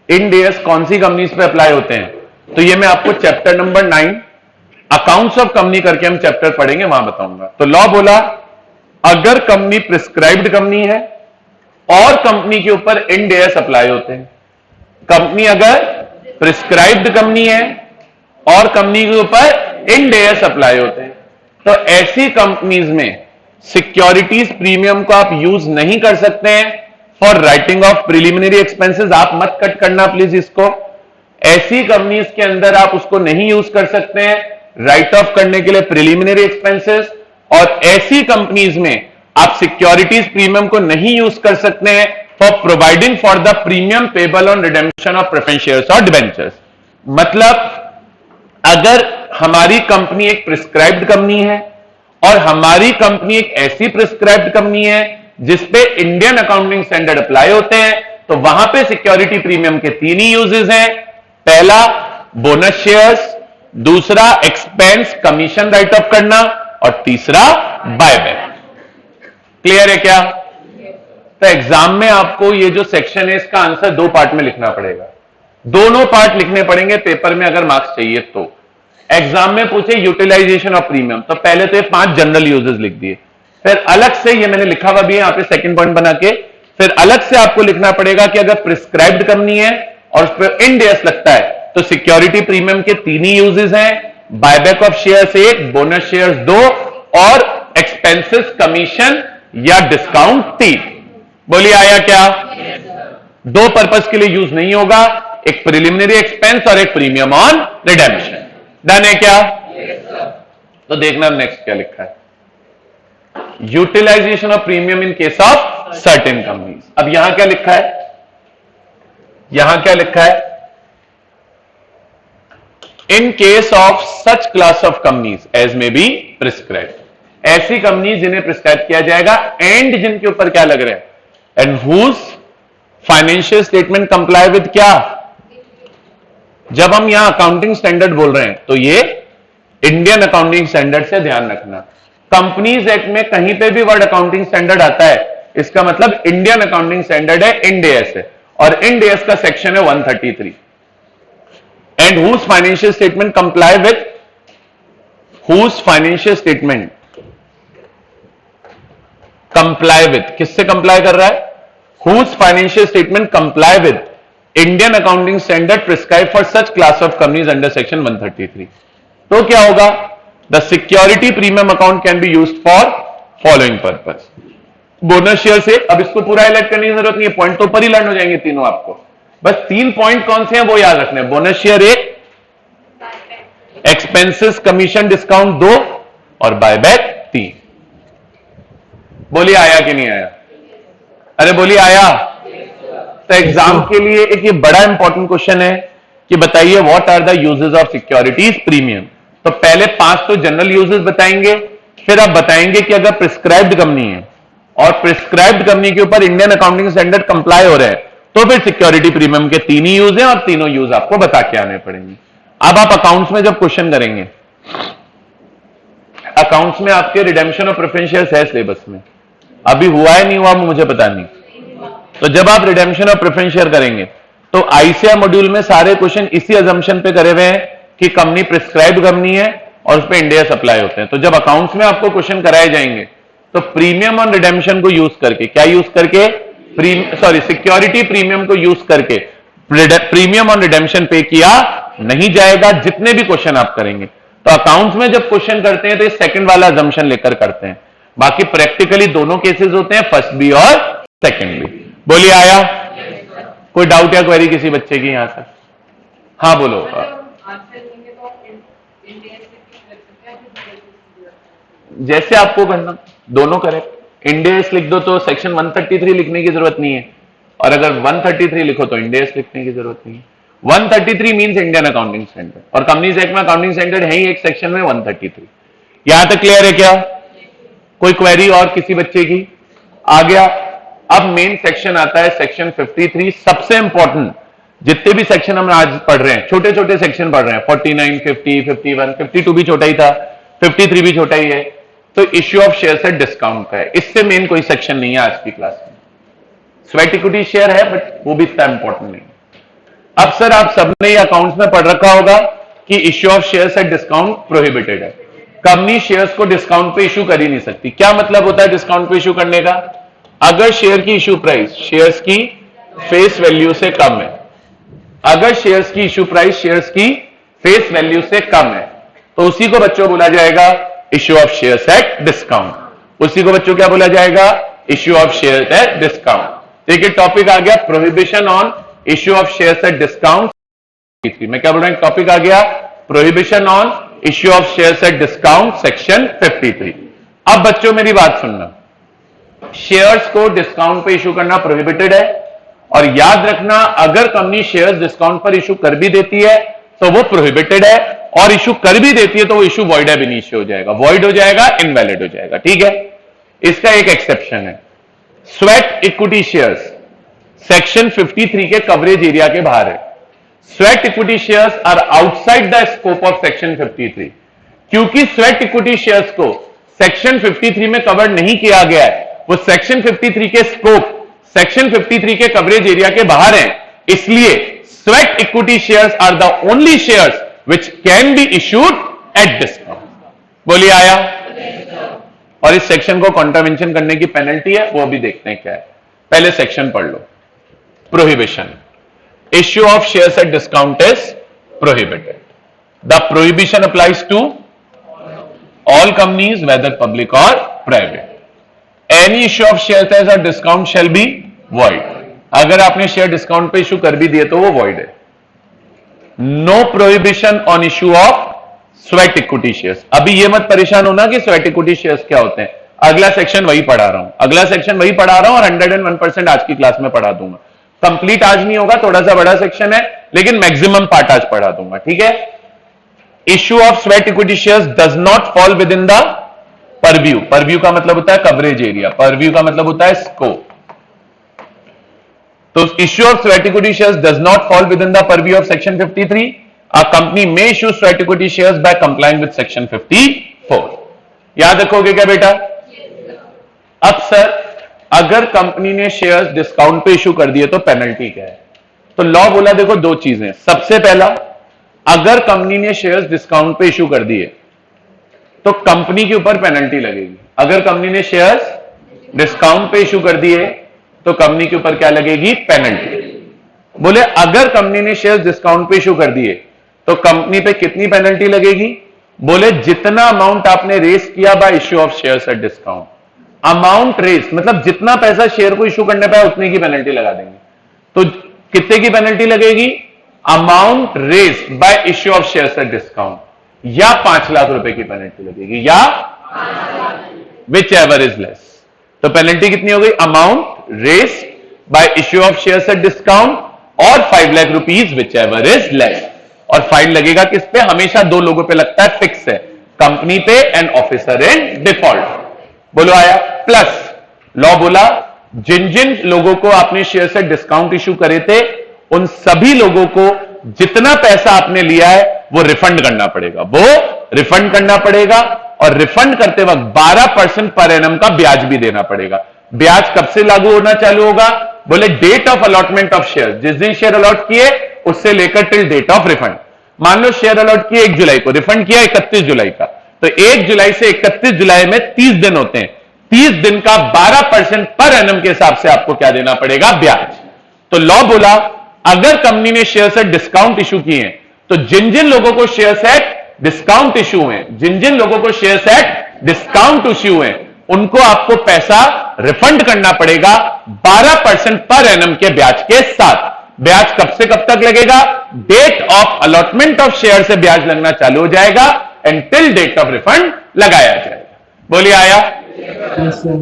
इंड एएस कौन सी कंपनीज पे अप्लाई होते हैं, तो ये मैं आपको chapter number 9 accounts of company करके हम चैप्टर पढ़ेंगे, वहां बताऊंगा। तो लॉ बोला अगर कंपनी प्रिस्क्राइब्ड कंपनी है और कंपनी के ऊपर इंड एएस अप्लाई होते हैं, कंपनी अगर प्रिस्क्राइब्ड कंपनी है और कंपनी के ऊपर इंड एएस अप्लाई होते हैं, तो ऐसी कंपनीज में सिक्योरिटीज प्रीमियम को आप यूज नहीं कर सकते हैं for writing of preliminary expenses. आप मत कट करना प्लीज इसको। ऐसी कंपनीज के अंदर आप उसको नहीं यूज कर सकते हैं राइट ऑफ करने के लिए प्रिलिमिनरी एक्सपेंसेस, और ऐसी कंपनीज में आप सिक्योरिटीज प्रीमियम को नहीं यूज कर सकते हैं for providing for the premium payable on redemption of preference shares और डिबेंचर्स। मतलब अगर हमारी कंपनी एक प्रिस्क्राइब्ड कंपनी है और हमारी कंपनी एक ऐसी प्रिस्क्राइब्ड कंपनी है जिसपे इंडियन अकाउंटिंग स्टैंडर्ड अप्लाई होते हैं, तो वहां पे सिक्योरिटी प्रीमियम के 3 ही यूजेस हैं। पहला बोनस शेयर्स, दूसरा एक्सपेंस कमीशन राइट ऑफ करना, और तीसरा बायबैक। क्लियर है क्या? तो एग्जाम में आपको ये जो सेक्शन है इसका आंसर 2 पार्ट में लिखना पड़ेगा, दोनों पार्ट लिखने पड़ेंगे पेपर में अगर मार्क्स चाहिए तो। एग्जाम में पूछे यूटिलाइजेशन ऑफ प्रीमियम, तो पहले तो ये 5 जनरल यूजेस लिख दिए, फिर अलग से ये मैंने लिखा हुआ भी है यहां पे सेकंड पॉइंट बना के, फिर अलग से आपको लिखना पड़ेगा कि अगर प्रिस्क्राइब्ड कंपनी है और उस पर इंड एएस लगता है तो सिक्योरिटी प्रीमियम के 3 ही यूजेस हैं, buyback of shares 1, bonus shares 2 और एक्सपेंसेस कमीशन या डिस्काउंट 3। बोलिए आया क्या? 2 पर्पस के लिए यूज नहीं होगा, एक प्रिलिमिनरी एक्सपेंस और एक प्रीमियम ऑन रिडेम्पशन। डन है क्या? तो देखना नेक्स्ट क्या लिखा है, utilization of premium in case of certain companies. अब यहां क्या लिखा है, यहां क्या लिखा है, in case of such class of companies as may be prescribed. ऐसी कंपनी जिन्हें प्रिस्क्राइब किया जाएगा एंड जिनके ऊपर क्या लग रहा है, and whose financial statement comply with क्या। जब हम यहां अकाउंटिंग स्टैंडर्ड बोल रहे हैं तो ये इंडियन अकाउंटिंग स्टैंडर्ड से ध्यान रखना। कंपनीज एक्ट में कहीं पे भी वर्ड अकाउंटिंग स्टैंडर्ड आता है इसका मतलब इंडियन अकाउंटिंग स्टैंडर्ड है, इंड एएस है, और इंड एएस का सेक्शन है 133। And whose financial statement comply with, whose financial statement comply with, किससे कंप्लाई कर रहा है, whose financial statement comply with Indian accounting standard prescribe for such class of companies under section 133। तो क्या होगा, the security premium account can be used for following purpose. Bonus share से, अब इसको पूरा हाईलाइट करने की जरूरत नहीं है, पॉइंट तो ऊपर ही लर्न हो जाएंगे तीनों आपको, बस 3 पॉइंट कौन से हैं वो याद रखने हैं। Bonus share 1, expenses commission discount 2 और बायबैक 3। बोलिए आया कि नहीं आया? अरे बोलिए आया? तो एग्जाम के लिए एक ये बड़ा इंपॉर्टेंट क्वेश्चन है कि बताइए what are the uses of securities premium. तो पहले 5 तो जनरल यूजेस बताएंगे, फिर आप बताएंगे कि अगर प्रिस्क्राइब्ड कंपनी है और प्रिस्क्राइब्ड कंपनी के ऊपर इंडियन अकाउंटिंग स्टैंडर्ड कंप्लाई हो रहे हैं तो फिर सिक्योरिटी प्रीमियम के 3 ही यूज हैं और तीनों यूज आपको बता के आने पड़ेंगे। अब आप अकाउंट्स में जब क्वेश्चन करेंगे, अकाउंट्स में आपके रिडेम्पशन ऑफ प्रेफरेंस शेयर्स है सिलेबस में, अभी हुआ है नहीं हुआ मुझे पता नहीं। तो जब आप रिडेम्पशन ऑफ प्रेफरेंस शेयर करेंगे तो आईसीआर मॉड्यूल में सारे क्वेश्चन इसी अजम्पशन पे करे हुए हैं कि कंपनी प्रिस्क्राइब्ड कंपनी है और उस पर इंड एएस अप्लाई होते हैं। तो जब अकाउंट्स में आपको क्वेश्चन कराए जाएंगे तो प्रीमियम ऑन रिडेम्पशन को यूज करके, क्या यूज करके, सिक्योरिटी प्रीमियम को यूज करके प्रीमियम ऑन रिडेम्पशन पे किया नहीं जाएगा जितने भी क्वेश्चन आप करेंगे। तो अकाउंट्स में जब क्वेश्चन करते हैं तो ये सेकंड वाला अजम्पशन लेकर करते हैं, बाकी प्रैक्टिकली दोनों केसेस होते हैं, फर्स्ट भी और सेकंड भी। बोलिए आया? कोई डाउट या क्वेरी किसी बच्चे की यहां तक? हाँ बोलो। जैसे आपको करना, दोनों करेक्ट। इंड एएस लिख दो तो सेक्शन 133 लिखने की जरूरत नहीं है, और अगर 133 लिखो तो इंड एएस लिखने की जरूरत नहीं है। 133 मींस इंडियन अकाउंटिंग स्टैंडर्ड, और कंपनीज एक्ट में अकाउंटिंग स्टैंडर्ड है ही एक सेक्शन में 133। यहां तक क्लियर है क्या? कोई क्वेरी और किसी बच्चे की? आ गया। अब मेन सेक्शन आता है सेक्शन 53, सबसे इंपॉर्टेंट। जितने भी सेक्शन हम आज पढ़ रहे हैं, छोटे छोटे सेक्शन पढ़ रहे हैं, 49, 50, 51, 52 भी छोटा ही था, 53 भी छोटा ही है। तो issue of share at discount का है। इससे मेन कोई सेक्शन नहीं है आज की क्लास में। स्वेट इक्विटी शेयर है बट वो भी इतना इंपॉर्टेंट नहीं। अब सर आप सबने ये अकाउंट्स में पढ़ रखा होगा कि issue of shares at discount prohibited है। कंपनी शेयर्स को डिस्काउंट पे इशू कर ही नहीं सकती। क्या मतलब होता है डिस्काउंट पे इशू करने का? अगर शेयर की इशू प्राइस शेयर्स की फेस वैल्यू से कम है, अगर शेयर्स की इशू प्राइस शेयर्स की फेस वैल्यू से कम है, तो उसी को बच्चों बोला जाएगा issue of shares at discount. उसी को बच्चों क्या बोला जाएगा? Issue of shares at discount. देखिए टॉपिक आ गया prohibition on issue of shares at discount. मैं क्या बोल रहा हूं? टॉपिक आ गया prohibition on issue of shares at discount section 53। अब बच्चों मेरी बात सुनना, शेयर्स को डिस्काउंट पे इशू करना प्रोहिबिटेड है, और याद रखना अगर कंपनी शेयर्स डिस्काउंट पर इशू कर भी देती है तो वो प्रोहिबिटेड है, और इशू कर भी देती है तो वो इशू वॉइड एब इनिशियो हो जाएगा, वॉइड हो जाएगा, इनवैलिड हो जाएगा। ठीक है, इसका एक एक्सेप्शन है, स्वेट इक्विटी शेयर्स सेक्शन 53 के कवरेज एरिया के बाहर है। Sweat equity shares are outside the scope of section 53। क्योंकि स्वेट इक्विटी शेयर्स को सेक्शन 53 में कवर नहीं किया गया है, वो सेक्शन 53 के स्कोप, सेक्शन 53 के कवरेज एरिया के बाहर है, इसलिए sweat equity shares are the only shares which can be issued at discount. बोलिए आया? और इस सेक्शन को कॉन्ट्रावेंशन करने की पेनल्टी है, वो भी देखते हैं क्या है। पहले सेक्शन पढ़ लो। Prohibition, issue of shares at discount is prohibited. The prohibition applies to all companies whether public or private. Any issue of shares at discount shall be void. अगर आपने शेयर डिस्काउंट पे इशू कर भी दिए तो वो void है। No prohibition on issue of sweat equity shares. अभी ये मत परेशान होना कि sweat equity shares क्या होते हैं, अगला सेक्शन वही पढ़ा रहा हूं, अगला सेक्शन वही पढ़ा रहा हूं, और 101% आज की क्लास में पढ़ा दूंगा। कंप्लीट आज नहीं होगा, थोड़ा सा बड़ा सेक्शन है, लेकिन मैक्सिमम पार्ट आज पढ़ा दूंगा। ठीक है, issue of sweat equity shares does not fall with in the purview. Purview का मतलब होता है कवरेज एरिया, परव्यू का मतलब होता है स्कोप। तो issue of sweat equity shares does not fall with in the purview of section 53। A company may issue sweat equity shares by complying with section 54। याद रखोगे क्या बेटा? अब सर अगर कंपनी ने शेयर्स डिस्काउंट पे इशू कर दिए तो पेनल्टी क्या है? तो लॉ बोला देखो दो चीजें। सबसे पहला, अगर कंपनी ने शेयर्स डिस्काउंट पे इशू कर दिए तो कंपनी के ऊपर पेनल्टी लगेगी। अगर कंपनी ने शेयर्स डिस्काउंट पे इशू कर दिए तो कंपनी के ऊपर क्या लगेगी? पेनल्टी। बोले अगर कंपनी ने शेयर्स डिस्काउंट पे इशू कर दिए तो कंपनी पे कितनी पेनल्टी लगेगी? बोले जितना अमाउंट आपने रेस किया by issue of shares at discount. Amount raised मतलब जितना पैसा शेयर को इशू करने पे उतने की पेनल्टी लगा देंगे। तो कितने की पेनल्टी लगेगी? Amount raised by issue of shares at discount, या 5 लाख रुपए की पेनल्टी लगेगी, या विच एवर इज लेस। तो पेनल्टी कितनी हो गई? Amount raised by issue of shares at discount और 5 lakh rupees whichever is less. और फाइन लगेगा किस पे? हमेशा दो लोगों पे लगता है, फिक्स है, कंपनी पे एंड ऑफिसर इन डिफॉल्ट। बोलो आया? प्लस लॉ बोला जिन जिन लोगों को आपने शेयर से डिस्काउंट इशू करे थे उन सभी लोगों को जितना पैसा आपने लिया है वो रिफंड करना पड़ेगा, वो रिफंड करना पड़ेगा। और रिफंड करते वक्त 12% पर एनम का ब्याज भी देना पड़ेगा। ब्याज कब से लागू होना चालू होगा? बोले date of allotment of share, जिस दिन शेयर अलॉट किए उससे लेकर टिल डेट ऑफ रिफंड। मान लो शेयर अलॉट किए 1 जुलाई को, रिफंड किया 31 जुलाई का, तो 1 जुलाई से 31 जुलाई में 30 दिन होते हैं। 30 दिन का 12% पर एनम के हिसाब से आपको क्या देना पड़ेगा? ब्याज। तो लॉ बोला अगर कंपनी ने शेयर सेट डिस्काउंट इशू किए हैं तो जिन जिन लोगों को शेयर सेट डिस्काउंट इशू हुए, जिन जिन लोगों को शेयर सेट डिस्काउंट इशू हुए, उनको आपको पैसा रिफंड करना पड़ेगा 12% पर एनम के ब्याज के साथ। ब्याज कब से कब तक लगेगा? Date of allotment of share से ब्याज लगना चालू हो जाएगा and till date of refund लगाया जाएगा। बोलिए आया? Yes, sir.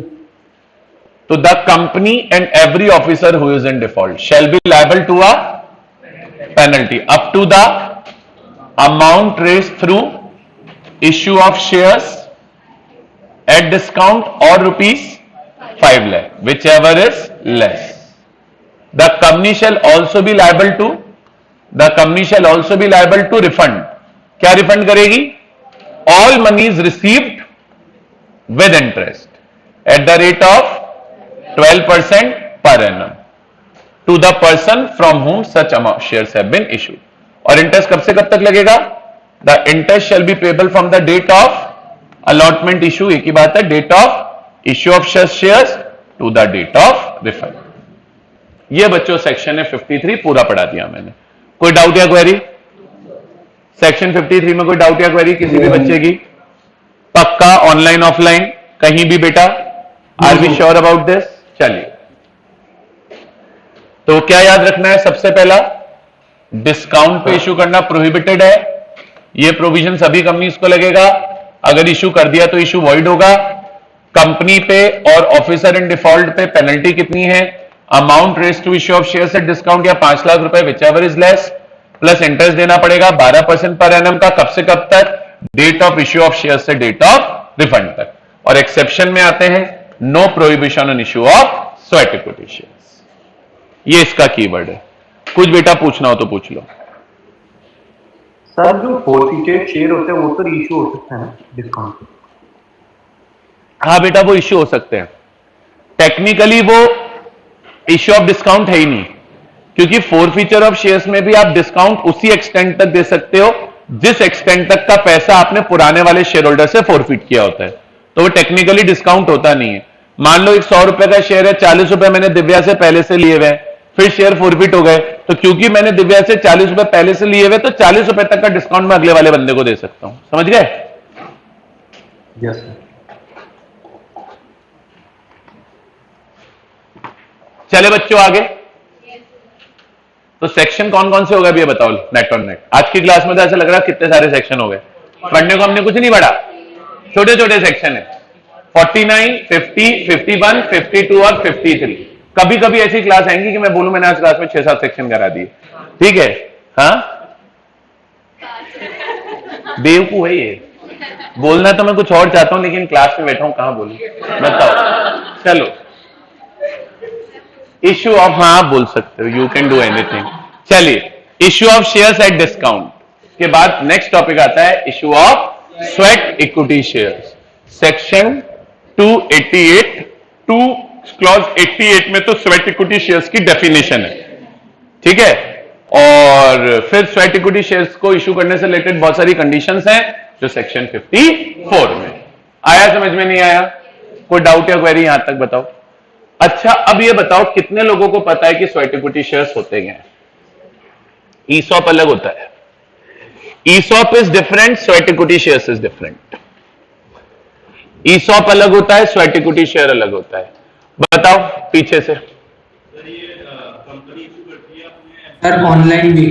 तो the company and every officer who is in default shall be liable to a penalty up to the amount raised through issue of shares at discount और ₹5 lakh, whichever is less. The company shall also be liable to refund. क्या refund करेगी? All monies received with interest at the rate of 12% per annum to the person from whom such amount shares have been issued. और interest कब से कब तक लगेगा? The interest shall be payable from the date of allotment issue, एक ही बात है, date of issue of shares to the date of refund. ये बच्चों सेक्शन है 53 पूरा पढ़ा दिया मैंने. कोई डाउट या क्वेरी? सेक्शन 53 में कोई डाउट या क्वेरी किसी भी बच्चे की? पक्का ऑनलाइन ऑफलाइन कहीं भी बेटा? Are we sure about this? चलिए, तो क्या याद रखना है? सबसे पहला, डिस्काउंट पे इशू करना प्रोहिबिटेड है. ये प्रोविजन सभी कंपनीज को लगेगा. अगर इशू कर दिया तो इशू वॉइड होगा. कंपनी पे और ऑफिसर इन डिफॉल्ट पे पेनल्टी कितनी है? Amount raised to issue of shares at discount या 5 लाख रुपए whichever is less, plus interest देना पड़ेगा 12% पर एनम का. कब से कब तक? Date of issue of share से डेट ऑफ रिफंड तक. और एक्सेप्शन में आते हैं no prohibition on issue of sweat equity shares. ये इसका कीवर्ड है. कुछ बेटा पूछना हो तो पूछ लो. सर जो फोरफीटेड शेयर होते हैं वो तो इशू हो सकता है ना डिस्काउंट? हाँ बेटा, वो इश्यू हो सकते हैं. टेक्निकली वो इश्यू ऑफ डिस्काउंट है ही नहीं, क्योंकि फोरफीचर ऑफ शेयर्स में भी आप डिस्काउंट उसी एक्सटेंट तक दे सकते हो जिस एक्सटेंट तक का पैसा आपने पुराने वाले शेयर होल्डर से फोरफीट किया होता है. तो वो टेक्निकली डिस्काउंट होता नहीं है. मान लो एक 100 रुपए का शेयर है, 40 रुपए मैंने दिव्या से पहले से लिए हुए हैं, फिर शेयर फोरफीट हो गए, तो क्योंकि मैंने दिव्या से 40 रुपए पहले से लिए हुए, तो 40 रुपए तक का डिस्काउंट मैं अगले वाले बंदे को दे सकता हूं. समझ गए? Yes sir. चले बच्चों आगे. तो सेक्शन कौन कौन से हो गए अभी ये बताओ. नेट ऑन नेट आज की क्लास में तो ऐसा लग रहा है कितने सारे सेक्शन हो गए. पढ़ने को हमने कुछ नहीं पढ़ा. छोटे छोटे सेक्शन है. 49, 50, 51, 52 और 53. कभी कभी ऐसी क्लास आएंगी कि मैं बोलूं मैंने आज क्लास में 6-7 सेक्शन करा दिए. ठीक है? हाँ, बेवकूफ है ये. बोलना तो मैं कुछ और चाहता हूं, लेकिन क्लास में बैठा हूं, कहां बोलूं बताओ. चलो, इश्यू ऑफ, हाँ बोल सकते हो, यू कैन डू एनीथिंग. चलिए, issue of shares at discount के बाद नेक्स्ट टॉपिक आता है issue of sweat equity shares. Section 288 two clause 88 में तो स्वेट इक्विटी शेयर्स की डेफिनेशन है. ठीक है? और फिर स्वेट इक्विटी शेयर्स को इशू करने से रिलेटेड बहुत सारी कंडीशंस हैं जो सेक्शन 54 में. आया समझ में? नहीं आया? कोई डाउट या क्वेरी यहां तक बताओ. अच्छा, अब ये बताओ कितने लोगों को पता है कि स्वेट इक्विटी शेयर्स होते हैं? ईसॉप अलग होता है. ESOP is different, sweat equity shares is different. ESOP अलग होता है, स्वेट इक्विटी शेयर अलग होता है. बताओ पीछे से. सर ऑनलाइन भी.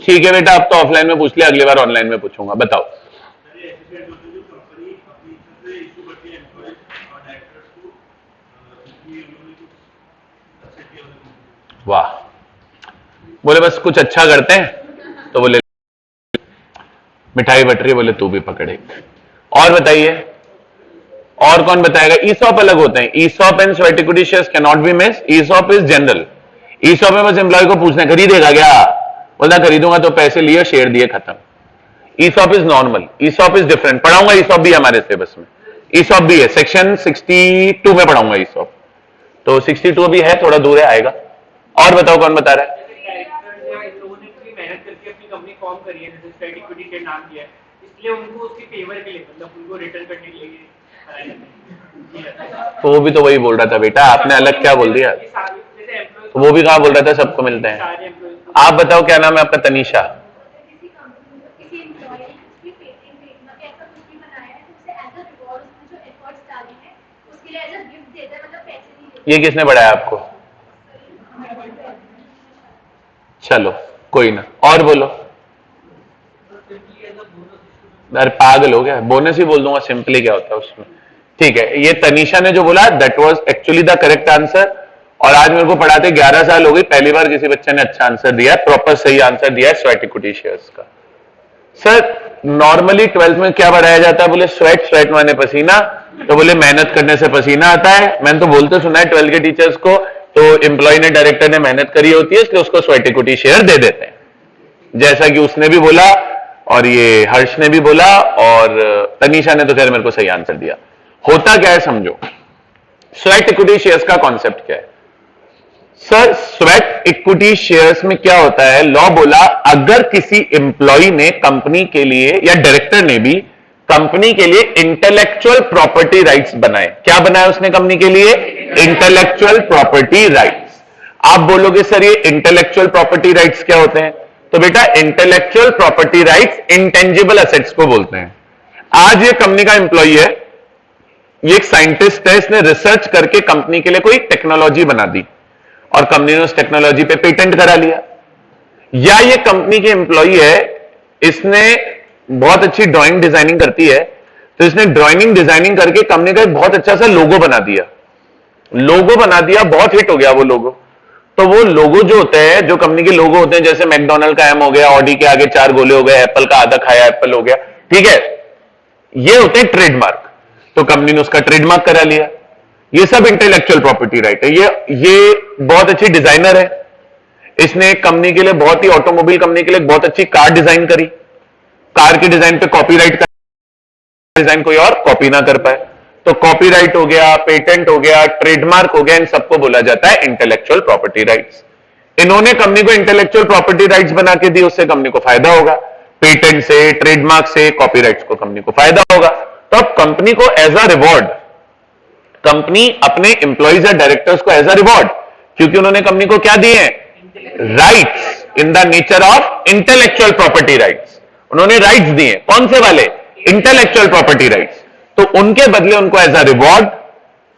ठीक है बेटा, अब तो ऑफलाइन में पूछ लिया, अगली बार ऑनलाइन में पूछूंगा. बताओ. वाह, बोले बस कुछ अच्छा करते हैं तो बोले मिठाई बट रही, बोले तू भी पकड़े. और बताइए, और कौन बताएगा? ईसॉप अलग होते हैं. ESOP and sweat equity shares cannot be mixed. ESOP is general. ESOP में बस एम्प्लॉय को पूछना है खरीदेगा क्या, बोलता खरीदूंगा, तो पैसे लिए, शेयर दिए, खत्म. ESOP is normal. ESOP is different. पढ़ाऊंगा ईसॉप भी हमारे सिलेबस में. ईसॉप भी है, सेक्शन 62 में पढ़ाऊंगा ईसॉप. तो 62 भी है, थोड़ा दूर है, आएगा. और बताओ कौन बता रहा है? तो वो भी तो वही बोल रहा था बेटा, आपने अलग क्या बोल दिया. तो वो भी कहाँ बोल रहा था सबको मिलते हैं. आप बताओ क्या नाम है आपका? तनीषा. ये किसने पढ़ाया आपको? चलो कोई ना, और बोलो. अरे पागल हो गया, बोनस ही बोल दूंगा, सिंपली क्या होता है उसमें. ठीक है, ये तनीषा ने जो बोला that was actually the correct answer. और आज मेरे को पढ़ाते 11 साल हो गई, पहली बार किसी बच्चे ने अच्छा आंसर दिया है, प्रॉपर सही आंसर दिया है स्वेट इक्विटी शेयर्स का. सर नॉर्मली 12th में क्या पढ़ाया जाता है? बोले स्वेट, स्वेट माने पसीना, तो बोले मेहनत करने से पसीना आता है. मैंने तो बोलते सुना है 12th के टीचर्स को, तो एम्प्लॉय ने, डायरेक्टर ने मेहनत करी होती है, इसलिए उसको स्वेट इक्विटी शेयर दे देते हैं. जैसा कि उसने भी बोला और ये हर्ष ने भी बोला और तनीषा ने तो खैर मेरे को सही आंसर दिया। होता क्या है समझो, स्वेट इक्विटी शेयर्स का कॉन्सेप्ट क्या है सर? स्वेट इक्विटी शेयर्स में क्या होता है, लॉ बोला अगर किसी एम्प्लॉय ने कंपनी के लिए या डायरेक्टर ने भी कंपनी के लिए इंटेलेक्चुअल प्रॉपर्टी राइट्स बनाए, क्या बनाया उसने कंपनी के लिए? Intellectual property rights. आप बोलोगे सर ये इंटेलेक्चुअल प्रॉपर्टी राइट्स क्या होते हैं? तो बेटा intellectual property rights intangible assets को बोलते हैं। आज ये कंपनी का एम्प्लॉय है, ये एक साइंटिस्ट है, इसने रिसर्च करके कंपनी के लिए कोई टेक्नोलॉजी बना दी और कंपनी ने उस टेक्नोलॉजी पे पेटेंट करा लिया। या ये कंपनी के एम्प्लॉय है, इसने बहुत अच्छी ड्राइंग डिजाइनिंग करती है, तो इसने ड्राइंग डिजाइनिंग करके कंपनी का एक बहुत अच्छा सा लोगो बना दिया। लोगो बना दिया, बहुत हिट हो गया वो लोगो। तो वो लोगो जो होते हैं, जो कंपनी के लोगो होते हैं, जैसे मैकडॉनल्ड का एम हो गया, ऑडी के आगे 4 गोले हो गए, एप्पल का आधा खाया एप्पल हो गया, ठीक है, ये होते हैं ट्रेडमार्क। तो कंपनी ने उसका ट्रेडमार्क करा लिया। ये सब इंटेलेक्चुअल प्रॉपर्टी राइट है। ये बहुत अच्छी डिजाइनर है, इसने कंपनी के लिए बहुत ही, ऑटोमोबाइल कंपनी के लिए बहुत अच्छी कार डिजाइन करी। कार के डिजाइन पे कॉपीराइट का डिजाइन कोई और कॉपी ना कर पाए, तो कॉपीराइट हो गया, पेटेंट हो गया, ट्रेडमार्क हो गया, इन सबको बोला जाता है इंटेलेक्चुअल प्रॉपर्टी राइट्स। इन्होंने कंपनी को इंटेलेक्चुअल प्रॉपर्टी राइट्स बना के दी, उससे कंपनी को फायदा होगा, पेटेंट से, ट्रेडमार्क से, कॉपीराइट्स को कंपनी को फायदा होगा। तो अब कंपनी को एज अ रिवॉर्ड, कंपनी अपने एम्प्लॉइज या डायरेक्टर्स को एज अ रिवॉर्ड, क्योंकि उन्होंने कंपनी को क्या दिए? Rights in the nature of intellectual property rights. उन्होंने राइट्स दिए, कौन से वाले? Intellectual property rights. तो उनके बदले उनको एज अ रिवॉर्ड,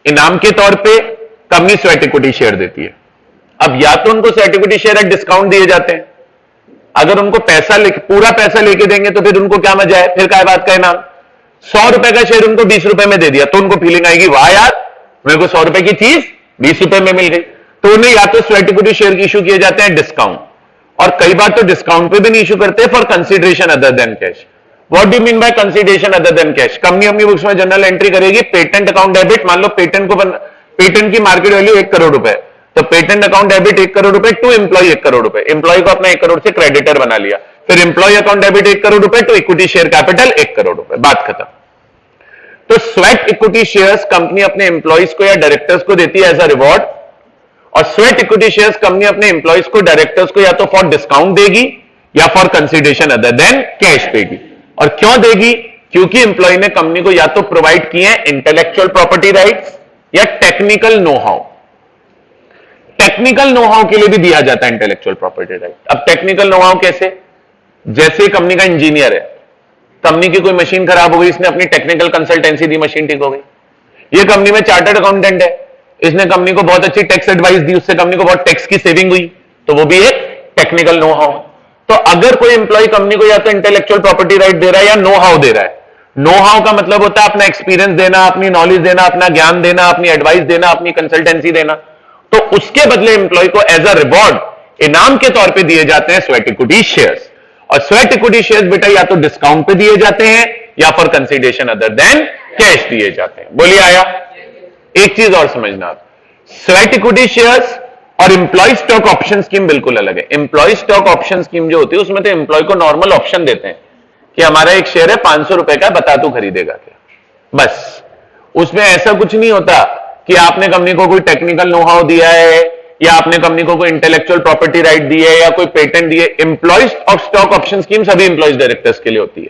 इनाम के तौर पे कंपनी स्वेट इक्विटी शेयर देती है। अब या तो उनको sweat equity share at discount दिए जाते हैं, अगर उनको पैसा पूरा पैसा लेके देंगे तो फिर उनको क्या मजा है, फिर क्या बात का इनाम। 100 रुपए का शेयर उनको 20 रुपए में दे दिया, तो उनको फीलिंग आएगी वाह यार मेरे को 100 रुपए की चीज 20 रुपए में मिल गई। तो उन्हें या तो स्वेट इक्विटी शेयर की इशू किए जाते हैं डिस्काउंट, और कई बार तो डिस्काउंट पे भी नहीं इशू करते, for consideration other than cash. What do mean by consideration other than cash? Company अपनी बुक्स में जनरल एंट्री करेगी, पेटेंट अकाउंट डेबिट, मान लो पेटेंट की मार्केट वैल्यू 1 करोड़ रुपए, तो पेटेंट अकाउंट डेबिट 1 करोड़ रुपए टू एम्प्लॉय 1 करोड़ रुपए, एम्प्लॉय को अपना 1 करोड़ से क्रेडिटर बना लिया, फिर एम्प्लॉय अकाउंट डेबिट 1 करोड़ रुपए to equity share capital 1 crore रुपए, बात खत्म। तो स्वेट इक्विटी शेयर्स कंपनी अपने एम्प्लॉइज को या डायरेक्टर्स को देती है एज अ रिवॉर्ड, और स्वेट इक्विटी शेयर्स कंपनी अपने एम्प्लॉइज को, डायरेक्टर्स को या तो फॉर डिस्काउंट देगी या for consideration other than cash देगी। और क्यों देगी? क्योंकि एम्प्लॉय ने कंपनी को या तो प्रोवाइड किए हैं इंटेलेक्चुअल प्रॉपर्टी राइट्स या technical know how. Technical know how के लिए भी दिया जाता है इंटेलेक्चुअल प्रॉपर्टी राइट। अब टेक्निकल नो हाउ कैसे? जैसे कंपनी का इंजीनियर है, कंपनी की कोई मशीन खराब हो गई, इसने अपनी टेक्निकल कंसल्टेंसी दी, मशीन ठीक हो गई। ये कंपनी में चार्टर्ड अकाउंटेंट है, इसने कंपनी को बहुत अच्छी टैक्स एडवाइस दी, उससे कंपनी को बहुत टैक्स की सेविंग हुई, तो वो भी एक टेक्निकल नो हाउ। तो अगर कोई एम्प्लॉय कंपनी को या तो इंटेलेक्चुअल प्रॉपर्टी राइट दे रहा है या नो हाउ दे रहा है, नो हाउ का मतलब होता है अपना एक्सपीरियंस देना, अपनी नॉलेज देना, अपना ज्ञान देना, अपनी एडवाइस देना, अपनी कंसल्टेंसी देना, तो उसके बदले एम्प्लॉय को एज अ रिवॉर्ड इनाम के तौर पे दिए जाते हैं स्वेट इक्विटी शेयर्स। और स्वेट इक्विटी शेयर्स बेटा या तो डिस्काउंट पे दिए जाते हैं या for consideration other than cash दिए जाते हैं। बोलिए आया? एक चीज और समझना, स्वेट इक्विटी शेयर्स और एम्प्लॉय स्टॉक ऑप्शन स्कीम बिल्कुल अलग है। एम्प्लॉय स्टॉक ऑप्शन स्कीम जो होती है उसमें तो एम्प्लॉय को नॉर्मल ऑप्शन देते हैं कि हमारा एक शेयर है 500 रुपए का, बता तू खरीदेगा क्या, बस। उसमें ऐसा कुछ नहीं होता कि आपने कंपनी को कोई टेक्निकल नो हाउ दिया है या आपने कंपनी को कोई इंटेलेक्चुअल प्रॉपर्टी राइट दी है या कोई पेटेंट दिए। Employees of stock option scheme सभी एम्प्लॉयज डायरेक्टर्स के लिए होती है,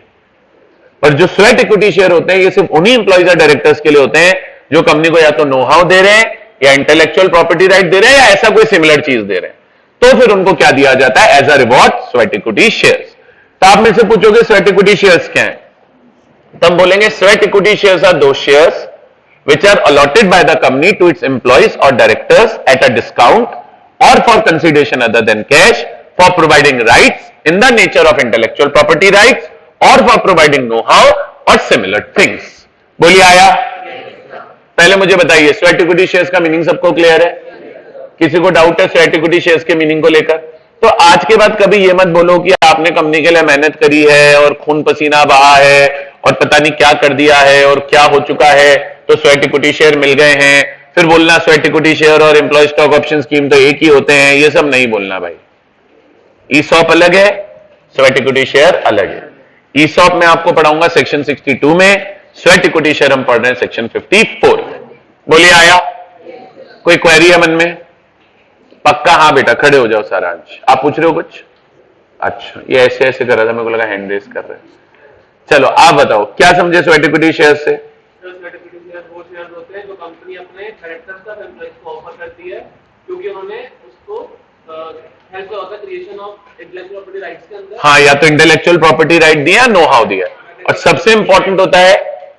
पर जो स्वेट इक्विटी शेयर होते हैं ये सिर्फ उन्हीं एम्प्लॉयज या डायरेक्टर्स के लिए होते हैं जो कंपनी को या तो नो हाउ दे रहे हैं या इंटेलेक्चुअल प्रॉपर्टी राइट दे रहे हैं या ऐसा कोई सिमिलर चीज दे रहे हैं, तो फिर उनको क्या दिया जाता है? As a reward sweat equity shares. तो आप मेरे से पूछोगे स्वेट इक्विटी शेयर्स क्या है, तो हम बोलेंगे स्वेट इक्विटी शेयर्स आर दो shares which are allotted by the company to its employees or directors at a discount or for consideration other than cash for providing rights in the nature of intellectual property rights or for providing know-how or similar things। बोलिए आया? पहले मुझे बताइए sweat equity shares का meaning सबको clear है? किसी को डाउट है स्वेट इक्विटी शेयर्स के मीनिंग को लेकर? तो आज के बाद कभी ये मत बोलो कि आपने कंपनी के लिए मेहनत करी है और खून पसीना बहा है और पता नहीं क्या कर दिया है और क्या हो चुका है तो स्वेट इक्विटी शेयर मिल गए हैं, फिर बोलना स्वेट इक्विटी शेयर और एम्प्लॉय स्टॉक ऑप्शन स्कीम तो एक ही होते हैं। ये सब नहीं बोलना भाई। ईसॉप अलग है, स्वेट इक्विटी शेयर अलग है। ईसॉप में आपको पढ़ाऊंगा सेक्शन 62 में, स्वेट इक्विटी शेयर हम पढ़ रहे हैं सेक्शन 54 में। बोलिए आया? कोई क्वेरी है मन में? पक्का? हाँ बेटा खड़े हो जाओ सारांश। आप पूछ रहे हो कुछ? अच्छा, ये ऐसे ऐसे कर रहा था, मेरे को लगा हैंड रेस कर रहे हैं। चलो आप बताओ क्या समझे स्वेट इक्विटी शेयर से? स्वेट इक्विटी शेयर वो शेयर होते हैं जो कंपनी अपने डायरेक्टर्स का एम्प्लॉइज को ऑफर करती है, क्योंकि उन्होंने उसको हेल्प होता है creation of intellectual property rights के अंदर। हाँ, या तो इंटेलेक्चुअल प्रॉपर्टी राइट दिया, नो हाउ दिया, और सबसे इंपॉर्टेंट होता है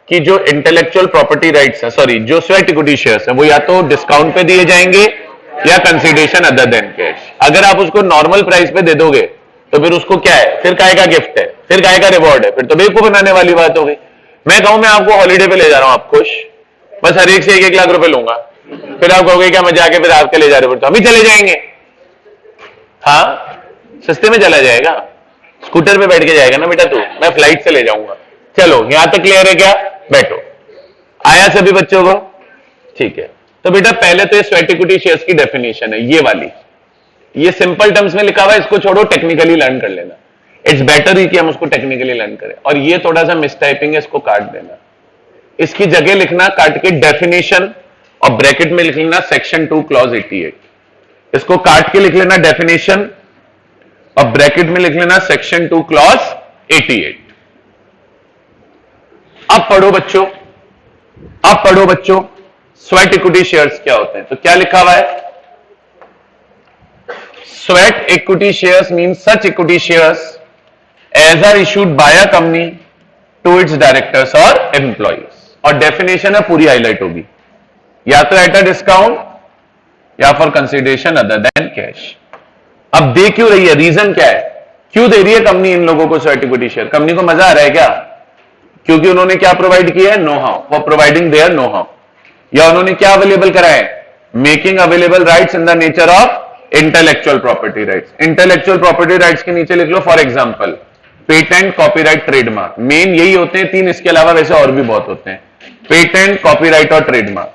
कि जो इंटेलेक्चुअल प्रॉपर्टी राइट्स है, सॉरी जो स्वेट इक्विटी शेयर्स है, वो या तो डिस्काउंट पे दिए जाएंगे या कंसिडरेशन अदर देन कैश। अगर आप उसको नॉर्मल प्राइस पे दे दोगे तो फिर उसको क्या है, फिर काय का गिफ्ट है, फिर काय का रिवॉर्ड है, फिर तो बेवकूफ बनाने वाली बात हो गई। मैं कहूं मैं आपको हॉलीडे पे ले जा रहा हूं, आप खुश, बस हर एक से 1-1 लाख रुपए लूंगा, फिर आप कहोगे क्या मजा आके फिर आपके ले जा रहे हो, तो हम ही चले जाएंगे। हाँ, सस्ते में चला जाएगा, स्कूटर पे बैठ के जाएगा ना बेटा तू, मैं फ्लाइट से ले जाऊंगा। चलो यहां तक क्लियर है क्या? बैठो। आया सभी बच्चों को? ठीक है, तो बेटा पहले तो ये स्वेट इक्विटी शेयर्स की डेफिनेशन है, ये वाली, ये सिंपल टर्म्स में लिखा हुआ है, इसको छोड़ो, टेक्निकली लर्न कर लेना। इट्स बेटर ही कि हम उसको टेक्निकली लर्न करें। और ये थोड़ा सा मिसटाइपिंग है, इसको काट देना, इसकी जगह लिखना काट के डेफिनेशन, और ब्रैकेट में लिख लेना सेक्शन 2 क्लॉज 88। इसको काट के लिख लेना डेफिनेशन, और ब्रैकेट में लिख लेना सेक्शन 2 क्लॉज 88। अब पढ़ो बच्चों, अब पढ़ो बच्चों, स्वेट इक्विटी शेयर्स क्या होते हैं? तो क्या लिखा हुआ है? Sweat equity shares mean such equity shares as are issued by a company to its directors और एम्प्लॉइज। और डेफिनेशन है पूरी हाईलाइट होगी, या तो एट अ डिस्काउंट या for consideration other than cash. अब दे क्यों रही है, रीजन क्या है, क्यों दे रही है कंपनी इन लोगों को स्वेट इक्विटी शेयर? कंपनी को मजा आ रहा है क्या? क्योंकि उन्होंने क्या प्रोवाइड किया है? Know how, for providing their know how. या उन्होंने क्या अवेलेबल करा है? Making available rights in the nature of intellectual property rights. Intellectual property rights के नीचे लिख लो for example patent, copyright, trademark. Main यही होते हैं 3, इसके अलावा वैसे और भी बहुत होते हैं। पेटेंट, कॉपीराइट और ट्रेडमार्क,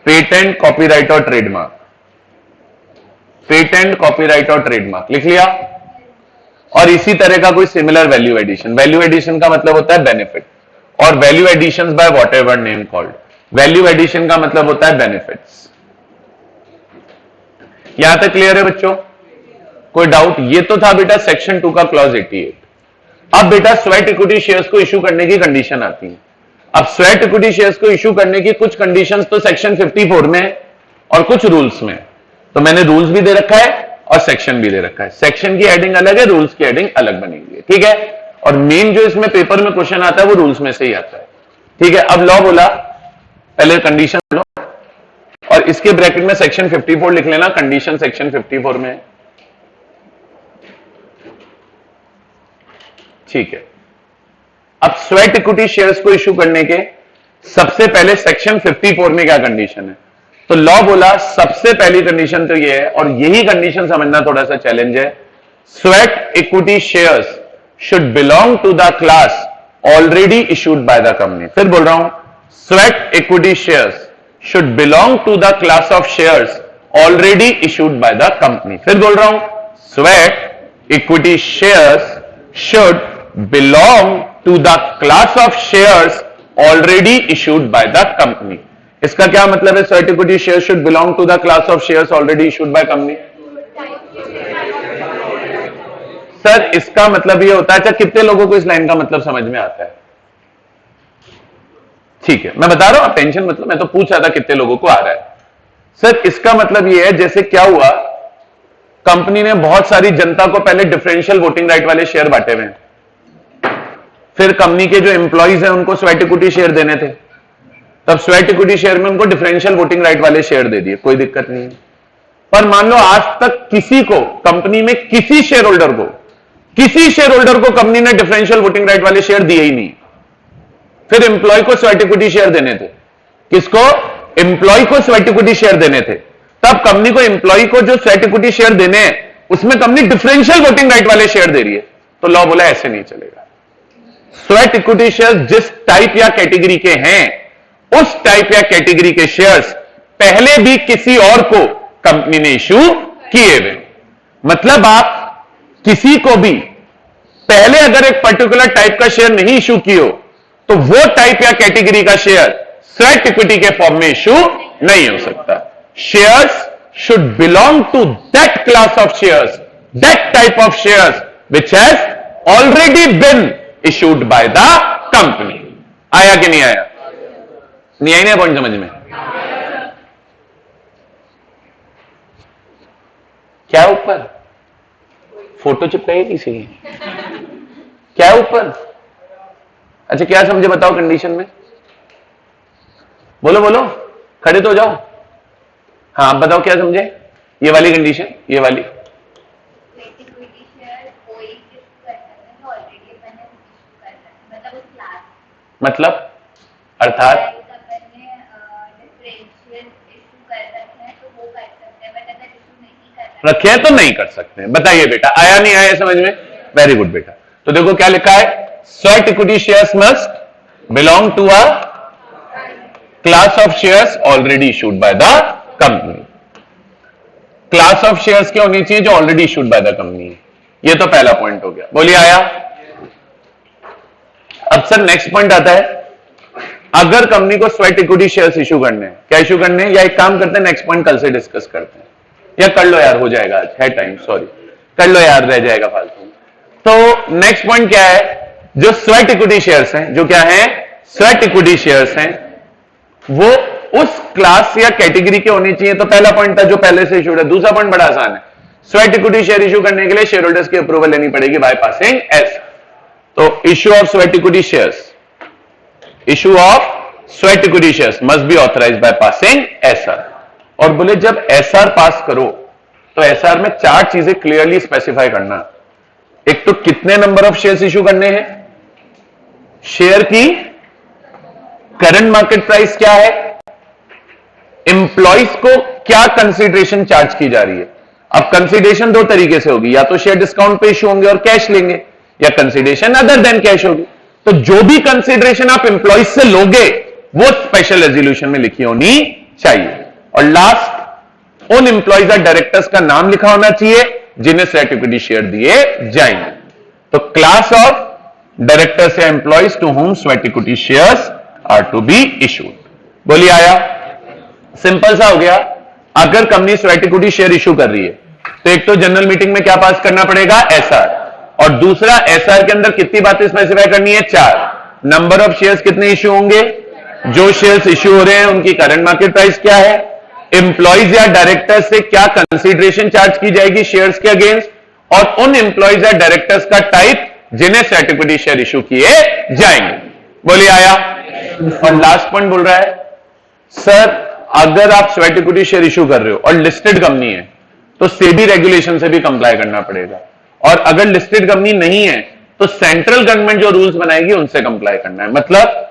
पेटेंट, कॉपीराइट और ट्रेडमार्क, पेटेंट, कॉपीराइट और ट्रेडमार्क लिख लिया। और इसी तरह का कोई similar value addition. Value addition का मतलब होता है बेनिफिट, और value addition by whatever name called. Value addition का मतलब होता है बेनिफिट्स। यहां तक क्लियर है बच्चों? कोई डाउट? ये तो था बेटा सेक्शन 2 का क्लॉज 88। अब बेटा स्वेट इक्विटी शेयर्स को इशू करने की कंडीशन आती है। अब स्वेट इक्विटी शेयर्स को इशू करने की कुछ कंडीशंस तो सेक्शन 54 में और कुछ रूल्स में। तो मैंने रूल्स भी दे रखा है और सेक्शन भी दे रखा है। सेक्शन की हेडिंग अलग है, रूल्स की हेडिंग अलग बनेगी, ठीक है। और मेन जो इसमें पेपर में क्वेश्चन आता है वो रूल्स में से ही आता है, ठीक है। अब लॉ बोला, पहले कंडीशन लो, और इसके ब्रैकेट में सेक्शन 54 लिख लेना, कंडीशन सेक्शन 54 में, ठीक है। अब स्वेट इक्विटी शेयर्स को इशू करने के सबसे पहले सेक्शन 54 में क्या कंडीशन है? तो लॉ बोला सबसे पहली कंडीशन तो ये है, और यही कंडीशन समझना थोड़ा सा चैलेंज है, sweat equity shares should belong to the class already issued by the company. फिर बोल रहा हूं, sweat equity shares should belong to the class of shares already issued by the company. फिर बोल रहा हूं, sweat equity shares should belong to the class of shares already issued by the company. इसका क्या मतलब है? Sweat equity share should belong to the class of shares already issued by company. Sir इसका मतलब ये होता है, अच्छा कितने लोगों को इस लाइन का मतलब समझ में आता है? ठीक है, मैं बता रहा हूं, आप टेंशन मतलब, मैं तो पूछ रहा था कितने लोगों को आ रहा है। सर इसका मतलब ये है, जैसे क्या हुआ, कंपनी ने बहुत सारी जनता को पहले डिफरेंशियल वोटिंग राइट वाले शेयर बांटे हुए, फिर कंपनी के जो एम्प्लॉइज हैं उनको स्वेट इक्विटी शेयर देने थे, तब स्वेट इक्विटी शेयर में उनको डिफरेंशियल वोटिंग राइट वाले शेयर दे दिए, कोई दिक्कत नहीं है। पर मान लो आज तक किसी को, कंपनी में किसी शेयर होल्डर को कंपनी ने डिफरेंशियल वोटिंग राइट वाले शेयर दिए ही नहीं, फिर एम्प्लॉय को स्वेट इक्विटी शेयर देने थे। किसको? एम्प्लॉय को स्वेट इक्विटी शेयर देने थे। तब कंपनी को एम्प्लॉय को जो स्वेट इक्विटी शेयर देने हैं उसमें कंपनी डिफरेंशियल वोटिंग राइट वाले शेयर दे रही है, तो लॉ बोला ऐसे नहीं चलेगा। स्वेट इक्विटी शेयर जिस टाइप या कैटेगरी के हैं, उस टाइप या कैटेगरी के शेयर्स पहले भी किसी और को कंपनी ने इशू किए हुए। मतलब आप किसी को भी पहले अगर एक पर्टिकुलर टाइप का शेयर नहीं इशू की हो तो वो टाइप या कैटेगरी का शेयर स्वेट इक्विटी के फॉर्म में इशू नहीं हो सकता। Shares should belong to that class of shares, that type of shares which has already been issued by the company. आया कि नहीं आया? नहीं आई ना पॉइंट समझ में? क्या ऊपर फोटो चिपकाई किसी की? क्या ऊपर? अच्छा क्या समझे बताओ कंडीशन में? बोलो बोलो, खड़े तो हो जाओ। हाँ आप बताओ क्या समझे? ये वाली कंडीशन, ये वाली मतलब अर्थात रखे हैं तो नहीं कर सकते। बताइए बेटा, आया नहीं आया समझ में? वेरी गुड बेटा। तो देखो क्या लिखा है, sweat equity shares must belong to a class of shares already issued by the company. Class of shares क्या होनी चाहिए? जो already issued by the company है। ये तो पहला पॉइंट हो गया। बोलिए आया? अब सर नेक्स्ट पॉइंट आता है, अगर कंपनी को स्वेट इक्विटी शेयर्स इशू करने हैं, क्या इशू करने हैं? या एक काम करते हैं, नेक्स्ट पॉइंट कल से डिस्कस करते हैं, या कर लो यार, हो जाएगा आज है टाइम, सॉरी कर लो यार, रह जाएगा फालतू। तो नेक्स्ट पॉइंट क्या है, जो स्वेट इक्विटी शेयर्स हैं, जो क्या है? स्वेट इक्विटी शेयर्स हैं, वो उस क्लास या कैटेगरी के होने चाहिए। तो पहला पॉइंट था जो पहले से इशूड है। दूसरा पॉइंट बड़ा आसान है, स्वेट इक्विटी शेयर इशू करने के लिए शेयर होल्डर्स की अप्रूवल लेनी पड़ेगी बाय पासिंग एस। तो issue of sweat equity shares, issue of sweat equity shares must be authorised by passing SR. और बोले जब एसआर पास करो तो एसआर में 4 चीजें क्लियरली स्पेसिफाई करना। एक तो कितने नंबर ऑफ शेयर्स इशू करने हैं, शेयर की करंट मार्केट प्राइस क्या है, एम्प्लॉइज को क्या कंसीडरेशन चार्ज की जा रही है। अब कंसीडरेशन 2 तरीके से होगी, या तो शेयर डिस्काउंट पे इशू होंगे और कैश लेंगे, या कंसीडरेशन अदर देन कैश होगी। तो जो भी कंसीडरेशन आप एम्प्लॉइज से लोगे वो स्पेशल रेजोल्यूशन में लिखी होनी चाहिए। और लास्ट, उन एम्प्लॉइज और डायरेक्टर्स का नाम लिखा होना चाहिए जिन्हें स्वेट इक्विटी शेयर दिए जाएंगे। तो क्लास ऑफ डायरेक्टर्स या employees to whom sweat equity shares are to be issued. बोलिए आया? सिंपल सा हो गया। अगर company sweat equity share issue कर रही है तो एक तो जनरल मीटिंग में क्या पास करना पड़ेगा? एसआर। और दूसरा, एसआर के अंदर कितनी बातें स्पेसिफाई करनी है? 4। नंबर ऑफ शेयर्स कितने इशू होंगे, जो शेयर्स इशू हो रहे हैं उनकी करंट मार्केट प्राइस क्या है, एम्प्लॉइज या डायरेक्टर्स से क्या कंसीडरेशन चार्ज की जाएगी शेयर्स के अगेंस्ट, और उन एम्प्लॉइज या डायरेक्टर्स का टाइप जिन्हें स्वेट इक्विटी शेयर इशू किए जाएंगे। बोलिए आया? और लास्ट पॉइंट बोल रहा है, सर अगर आप स्वेट इक्विटी शेयर इशू कर रहे हो और लिस्टेड कंपनी है तो सेबी रेगुलेशन से भी कंप्लाई करना पड़ेगा, और अगर लिस्टेड कंपनी नहीं है तो सेंट्रल गवर्नमेंट जो रूल्स बनाएगी उनसे कंप्लाई करना है। मतलब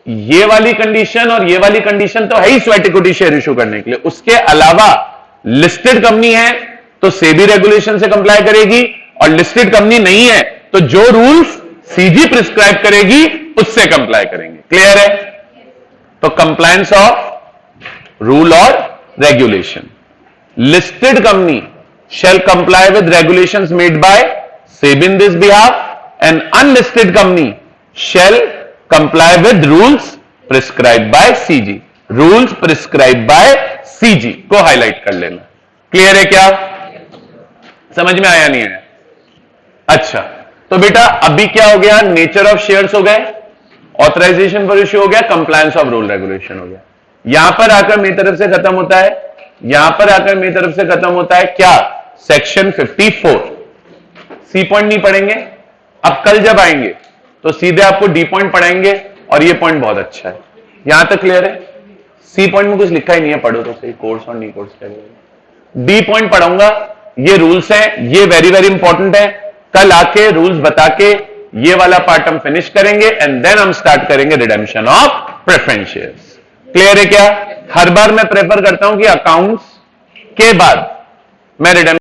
ये वाली कंडीशन और ये वाली कंडीशन तो है ही स्वेट इक्विटी शेयर इशू करने के लिए, उसके अलावा लिस्टेड कंपनी है तो सेबी रेगुलेशन से कंप्लाई करेगी, और लिस्टेड कंपनी नहीं है तो जो रूल्स सीजी प्रिस्क्राइब करेगी उससे कंप्लाई करेंगे। क्लियर है? तो कंप्लायंस ऑफ रूल और regulation, listed company shall comply with regulations made by SEBI in this behalf, and unlisted company shall comply with rules prescribed by CG. Rules prescribed by CG को highlight कर लेना। Clear है क्या? समझ में आया नहीं आया? अच्छा, तो बेटा अभी क्या हो गया, नेचर ऑफ शेयर्स हो गए, ऑथराइजेशन फॉर इश्यू हो गया, कंप्लायंस ऑफ रूल रेगुलेशन हो गया। यहां पर आकर मेरी तरफ से खत्म होता है, यहां पर आकर मेरी तरफ से खत्म होता है क्या, सेक्शन 54। सी पॉइंट नहीं पढ़ेंगे, अब कल जब आएंगे तो सीधे आपको डी पॉइंट पढ़ाएंगे, और ये पॉइंट बहुत अच्छा है। यहां तक क्लियर है? सी पॉइंट में कुछ लिखा ही नहीं है, पढ़ो तो सही, कोर्स और नी कोर्स क्या। डी पॉइंट पढ़ाऊंगा, ये रूल्स हैं, ये वेरी वेरी इंपॉर्टेंट है। कल आके रूल्स बता के ये वाला पार्ट हम फिनिश करेंगे, एंड देन हम स्टार्ट करेंगे redemption of preference shares. Clear है क्या? हर बार मैं प्रेफर करता हूं कि अकाउंट्स के बाद मैं रिडेम्पशन